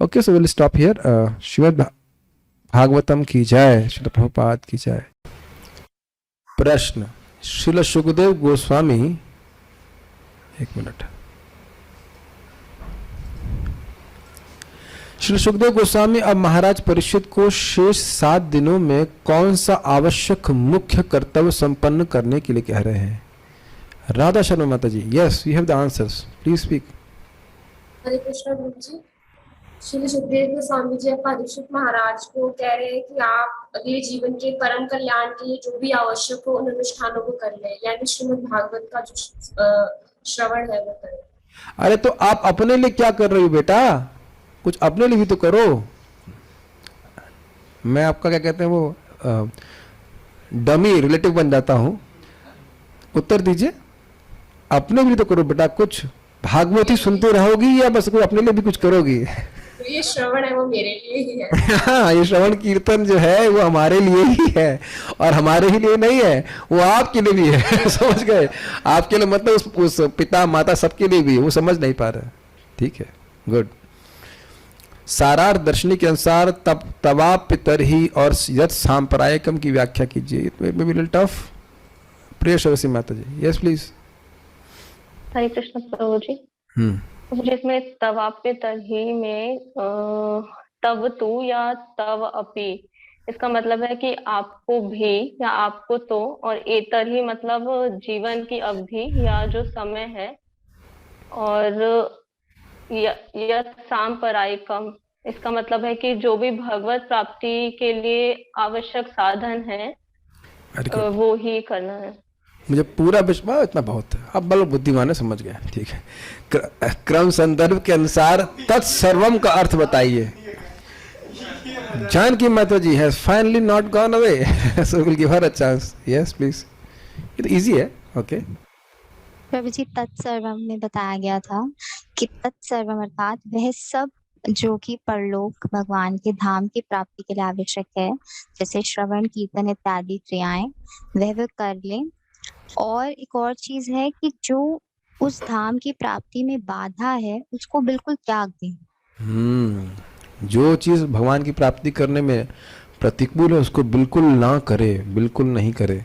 [SPEAKER 1] Okay, so will stop here. Shrimad Bhagavatam की जय, श्रील प्रभुपाद की जय। प्रश्न, श्रील सुखदेव गोस्वामी, एक मिनट, श्री सुखदेव गोस्वामी अब महाराज परीक्षित को शेष 7 दिनों में कौन सा आवश्यक मुख्य कर्तव्य संपन्न करने के लिए कह रहे हैं? राधा शर्मा माता ji, yes we have the answers, please speak.
[SPEAKER 6] Hare Krishna guru ji. Shri Sukhdev Goswami ji Parikshit महाराज को कह रहे हैं कि आप अगले जीवन के परम कल्याण के लिए जो भी आवश्यक हो उन अनुष्ठानों को कर लें, यानी श्रीमद् भागवत का जो श्रवण है वो करें।
[SPEAKER 1] अरे तो आप अपने लिए क्या कर रही हो बेटा? कुछ अपने लिए भी तो करो। मैं आपका क्या कहते हैं वो डमी रिलेटिव बन जाता हूं। उत्तर दीजिए, अपने लिए तो करो बेटा। कुछ भागवत ही सुनते रहोगी या बस कोई अपने लिए भी कुछ करोगी?
[SPEAKER 6] तो ये श्रवण है वो मेरे लिए ही है।
[SPEAKER 1] हाँ, ये श्रवण कीर्तन जो है वो हमारे लिए ही है, और हमारे ही लिए नहीं है, वो आपके लिए भी है। समझ गए? आपके लिए मतलब उस पिता माता सबके लिए भी है, वो समझ नहीं पा रहे। ठीक है, गुड। सारार्थ दर्शनी के अनुसार तवा पितर ही और यत सांप्रदायिकम की व्याख्या कीजिए। It may be little tough. प्रिय सरस्वती माता जी, यस प्लीज।
[SPEAKER 7] हरे कृष्ण प्रभु जी। मुझे इसमें तवाप्य तरही में तव तू या तव अपि, इसका मतलब है कि आपको भी या आपको तो, और एतर ही मतलब जीवन की अवधि या जो समय है, और यत सांपरायिकम, इसका मतलब है कि जो भी भगवत प्राप्ति के लिए आवश्यक साधन है वो ही करना है।
[SPEAKER 1] मुझे पूरा विश्वास, इतना बहुत है। अब बल बुद्धिमान है, समझ गए। ठीक है, क्रम संदर्भ के अनुसार तत्सर्वम का अर्थ बताइए। जानकी माता ji has finally not gone away, so will give her a chance. Yes please, ये तो इजी है। ओके
[SPEAKER 8] प्रभु जी, तत्सर्वम में बताया गया था कि तत्सर्वम अर्थात वह सब जो कि परलोक भगवान के धाम की प्राप्ति के लिए आवश्यक है, जैसे श्रवण कीर्तन इत्यादि क्रियाएं, वह कर लें। और एक और चीज है कि जो उस धाम की प्राप्ति में बाधा है उसको बिल्कुल त्याग दें।
[SPEAKER 1] जो चीज भगवान की प्राप्ति करने में प्रतिकूल है उसको बिल्कुल ना करे, बिल्कुल नहीं करे।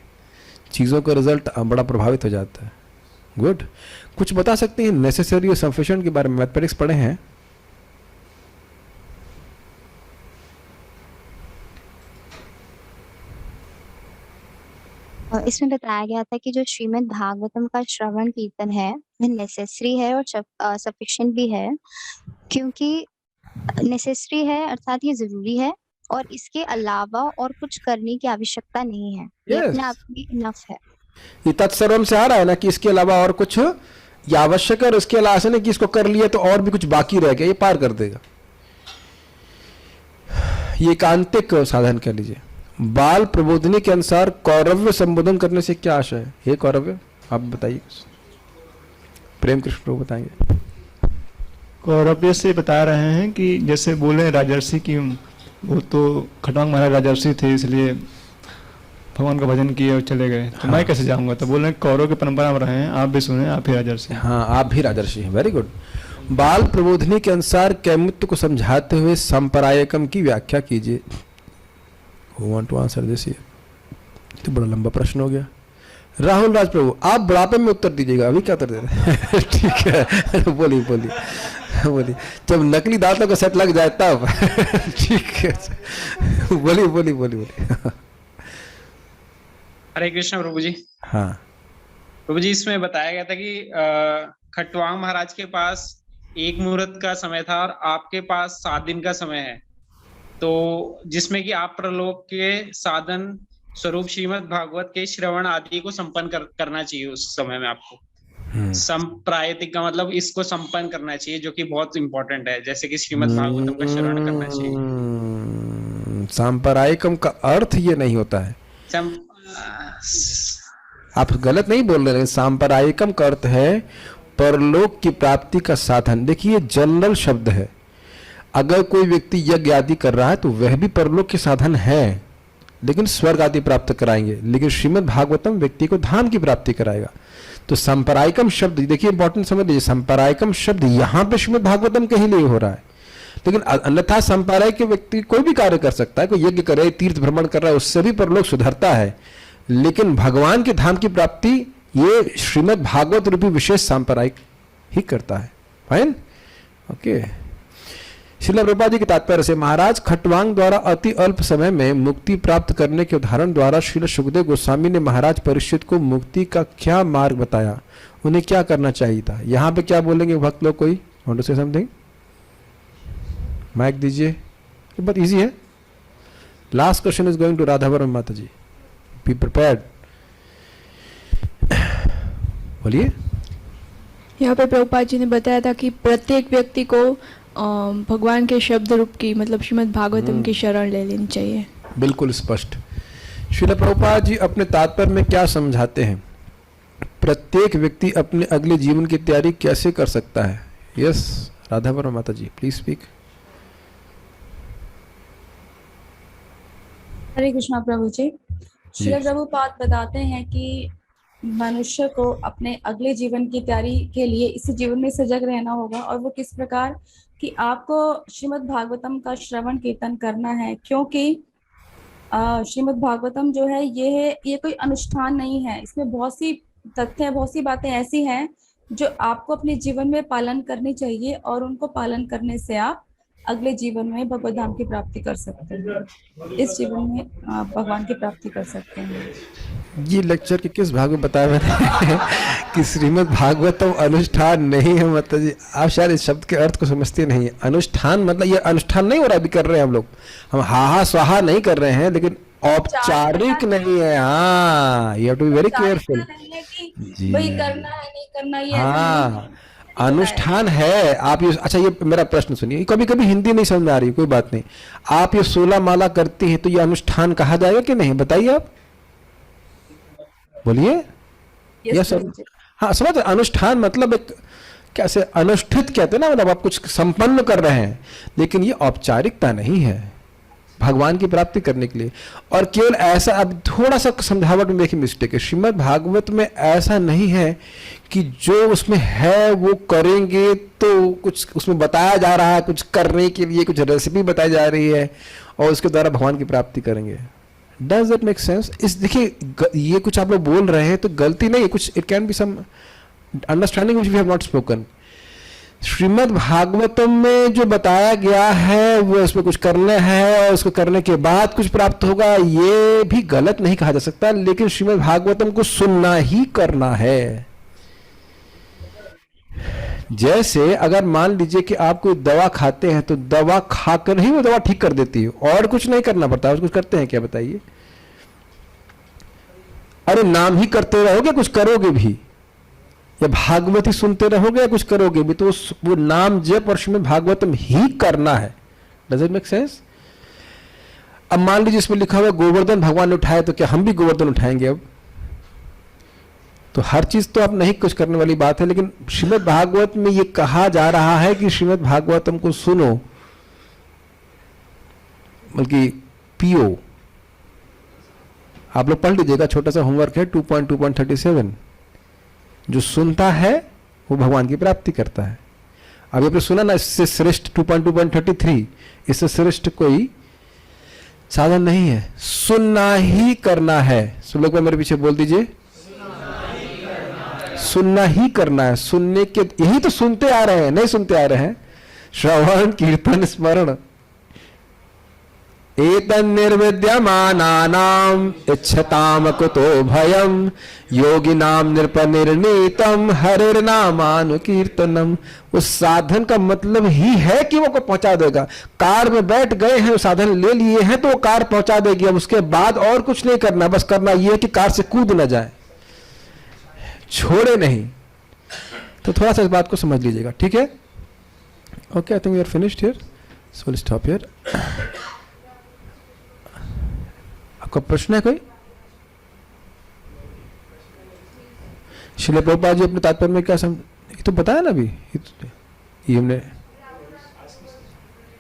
[SPEAKER 1] चीजों का रिजल्ट बड़ा प्रभावित हो जाता है। गुड। कुछ बता सकते हैं नेसेसरी और सफिशिएंट के बारे में? मैथमेटिक्स पढ़े हैं?
[SPEAKER 8] इसमें बताया गया था कि जो श्रीमद् भागवतम का श्रवण कीर्तन है वह नेसेसरी है और सफिशिएंट भी है, क्योंकि नेसेसरी है अर्थात ये जरूरी है, और इसके अलावा और कुछ करने की आवश्यकता नहीं है। ये अपने आप में इनफ है।
[SPEAKER 1] ये तत्सर्वम से आ रहा है ना कि इसके अलावा और कुछ ये आवश्यक है, और इसके अलावा नहीं कि इसको कर लिया तो और भी कुछ बाकी रह गया, ये पार कर देगा। ये एकांतिक साधन कह लीजिए। बाल प्रबोधनी के अनुसार कौरव्य संबोधन करने से क्या आशय है? हे कौरव्य, आप बताइए। प्रेम कृष्ण प्रभु बताएंगे।
[SPEAKER 3] कौरव्य से बता रहे हैं कि जैसे बोले राजर्षि की, वो तो खटवांग महाराज राजर्षि थे, इसलिए भगवान का भजन किए और चले गए। तो मैं कैसे जाऊंगा? तो बोल रहे कौरव की परंपरा में रहे हैं, आप भी सुने, आप ही राजर्षि।
[SPEAKER 1] हाँ, आप भी राजर्षि हैं। Very good. बाल प्रबोधनी के अनुसार कैमुत्य को समझाते हुए संपरायकम की व्याख्या कीजिए। Who want to answer this? ये तो बड़ा लंबा प्रश्न हो गया। राहुल राज प्रभु, आप बुढ़ापे में उत्तर दीजिएगा, अभी क्या उत्तर दे रहे हैं? ठीक है, बोलिए बोलिए बोलिए, जब नकली दांतों का सेट लग जाए तब। ठीक है, बोलिए बोलिए बोलिए बोलिए।
[SPEAKER 9] हरे कृष्ण प्रभु जी।
[SPEAKER 1] हाँ
[SPEAKER 9] प्रभु जी, इसमें बताया गया था कि खटवांग महाराज के पास 1 मुहूर्त का समय था और आपके पास 7 दिन का समय है, तो जिसमें कि आप प्रलोक के साधन स्वरूप श्रीमद् भागवत के श्रवण आदि को संपन्न करना चाहिए उस समय में आपको। संप्रायतिक का मतलब इसको संपन्न करना चाहिए, जो कि बहुत इंपॉर्टेंट है, जैसे कि श्रीमद् भागवतम का श्रवण करना चाहिए।
[SPEAKER 1] सांप्रदायिकम का अर्थ ये नहीं होता है, आप गलत नहीं बोल रहे हैं। सांप्रदायिकम का अर्थ है परलोक की प्राप्ति का साधन। देखिए जनरल शब्द है, अगर कोई व्यक्ति यज्ञ आदि कर रहा है तो वह भी परलोक के साधन है, लेकिन स्वर्ग आदि प्राप्त कराएंगे, लेकिन श्रीमद् भागवतम व्यक्ति को धाम की प्राप्ति कराएगा। तो संपरायिकम शब्द देखिए इंपॉर्टेंट समझ लीजिए, संपरायिकम शब्द यहां पे श्रीमद् भागवतम के ही लिए हो रहा है, लेकिन अन्यथा संपरायिक के व्यक्ति कोई भी कार्य कर सकता है, कोई यज्ञ करे, तीर्थ भ्रमण कर रहा है, उससे भी परलोक सुधरता है, लेकिन भगवान के धाम की प्राप्ति ये श्रीमद् भागवत रूपी विशेष सांप्रदायिक ही करता है। Fine, okay. श्रील प्रभुपाद जी के तात्पर्य से महाराज खटवांग द्वारा अति अल्प समय में मुक्ति प्राप्त करने के उदाहरण द्वारा श्रील सुखदेव गोस्वामी ने महाराज परीक्षित को मुक्ति का क्या मार्ग बताया, उन्हें क्या करना चाहिए था। यहाँ पे क्या बोलेंगे भक्त लोग? कोई want to say something? Mic दीजिए, बहुत इजी है। Last question is going to Radhavaram माता जी, बी प्रिपेयर्ड। बोलिए।
[SPEAKER 4] यहाँ पे प्रभुपाद जी ने बताया था कि प्रत्येक व्यक्ति को भगवान के शब्द रूप की मतलब श्रीमद् भागवतम की शरण ले लेनी चाहिए। बिल्कुल स्पष्ट। श्रील प्रभुपाद जी अपने तात्पर्य में क्या समझाते हैं? प्रत्येक व्यक्ति अपने अगले जीवन की तैयारी कैसे कर सकता है? यस राधावरम माता जी, प्लीज स्पीक।
[SPEAKER 10] हरे कृष्णा प्रभु जी। श्री प्रभुपाद बताते हैं कि मनुष्य को अपने अगले जीवन की तैयारी के लिए इस जीवन में सजग रहना होगा, और वो किस प्रकार कि आपको श्रीमद् भागवतम का श्रवण कीर्तन करना है, क्योंकि श्रीमद् भागवतम जो है ये कोई अनुष्ठान नहीं है, इसमें बहुत सी तथ्य, बहुत सी बातें ऐसी हैं जो आपको अपने जीवन में पालन करनी चाहिए, और उनको पालन करने से आप अगले जीवन में भगवत धाम की प्राप्ति कर सकते हैं, इस जीवन में भगवान की प्राप्ति कर सकते हैं।
[SPEAKER 1] ये लेक्चर के किस भाग में बताया मैंने कि श्रीमद् भागवतम अनुष्ठान नहीं है? माता जी आप शायद इस शब्द के अर्थ को समझते नहीं है। अनुष्ठान मतलब ये अनुष्ठान नहीं हो रहा, अभी कर रहे हैं हम लोग, हम हा स्वाहा नहीं कर रहे हैं, लेकिन औपचारिक नहीं है। हाँ, you have to be very careful.
[SPEAKER 10] वही करना है नहीं करना, ये
[SPEAKER 1] हाँ अनुष्ठान है। आप ये, अच्छा ये मेरा प्रश्न सुनिए, कभी कभी हिंदी नहीं समझ आ रही, कोई बात नहीं, आप ये 16 माला करती हैं तो ये अनुष्ठान कहा जाएगा कि नहीं? बताइए आप, बोलिए। यस हाँ समझ। अनुष्ठान मतलब एक कैसे अनुष्ठित कहते हैं ना, मतलब आप कुछ संपन्न कर रहे हैं, लेकिन ये औपचारिकता नहीं है भगवान की प्राप्ति करने के लिए। और केवल ऐसा, अब थोड़ा सा समझावट में देखिए मिस्टेक है, श्रीमद् भागवत में ऐसा नहीं है कि जो उसमें है वो करेंगे, तो कुछ उसमें बताया जा रहा है, कुछ करने के लिए कुछ रेसिपी बताई जा रही है और उसके द्वारा भगवान की प्राप्ति करेंगे। Does that make sense? इस देखिए ये कुछ आप लोग बोल रहे हैं तो गलती नहीं है, कुछ it can be some understanding which we have not spoken. Shrimad Bhagavatam में जो बताया गया है वो उसमें कुछ करना है और उसको करने के बाद कुछ प्राप्त होगा, ये भी गलत नहीं कहा जा सकता, लेकिन श्रीमद् भागवतम को सुनना ही करना है। जैसे अगर मान लीजिए कि आप कोई दवा खाते हैं तो दवा खाकर ही वो दवा ठीक कर देती है और कुछ नहीं करना पड़ता। कुछ करते हैं क्या बताइए? अरे नाम ही करते रहोगे, कुछ करोगे भी, या भागवती सुनते रहोगे या कुछ करोगे भी, तो वो नाम जप और श्रीमद् भागवतम ही करना है। Does it make sense? अब मान लीजिए इसमें लिखा हुआ गोवर्धन भगवान ने उठाया, तो क्या हम भी गोवर्धन उठाएंगे? अब तो हर चीज तो आप नहीं कुछ करने वाली बात है, लेकिन श्रीमद् भागवत में ये कहा जा रहा है कि श्रीमद् भागवतम को सुनो, बल्कि पियो। आप लोग पढ़ लीजिएगा, छोटा सा होमवर्क है 2.2.37। जो सुनता है वो भगवान की प्राप्ति करता है। अब आपने सुना ना, इससे श्रेष्ठ 2.2.33, इससे श्रेष्ठ कोई साधन नहीं है, सुनना ही करना है। सब लोग मेरे पीछे बोल दीजिए, सुनना ही करना है। सुनने के, यही तो सुनते आ रहे हैं, नहीं सुनते आ रहे हैं। श्रवण कीर्तन स्मरण, एतन्निर्विद्यमानानाम् इच्छताम कुतो भयम् योगिनाम नृपनिर्णीतम हरिर्नामानुकीर्तनम। उस साधन का मतलब ही है कि वो को पहुंचा देगा। कार में बैठ गए हैं, साधन ले लिए हैं तो वो कार पहुंचा देगी। अब उसके बाद और कुछ नहीं करना, बस करना ये है कि कार से कूद ना जाए, छोड़े नहीं। तो थोड़ा सा इस बात को समझ लीजिएगा, ठीक है? Okay, I think we are finished here, so will stop here. आपका प्रश्न है कोई? श्रील प्रभुपाद जी अपने तात्पर्य में क्या ये तो बताया ना अभी, ये हमने।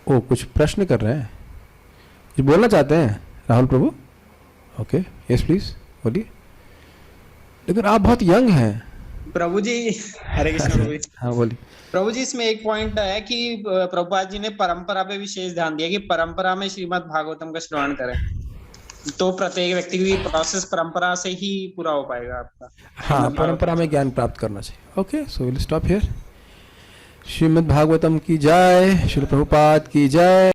[SPEAKER 1] ओ, कुछ प्रश्न कर रहे हैं, ये बोलना चाहते हैं राहुल प्रभु? ओके, यस प्लीज बोलिए। लेकिन आप बहुत यंग हैं
[SPEAKER 9] प्रभु जी। हरे कृष्ण प्रभु जी।
[SPEAKER 1] हाँ बोलिए।
[SPEAKER 9] प्रभु जी, इसमें एक पॉइंट है कि प्रभुपाद जी ने परंपरा पे विशेष ध्यान दिया कि परंपरा में श्रीमद् भागवतम का श्रवण करें, तो प्रत्येक व्यक्ति की प्रोसेस परंपरा से ही पूरा हो पाएगा आपका।
[SPEAKER 1] हाँ, परंपरा में ज्ञान प्राप्त करना चाहिए। Okay, so will stop here. Shrimad Bhagavatam की जय, श्री प्रभुपाद की जय।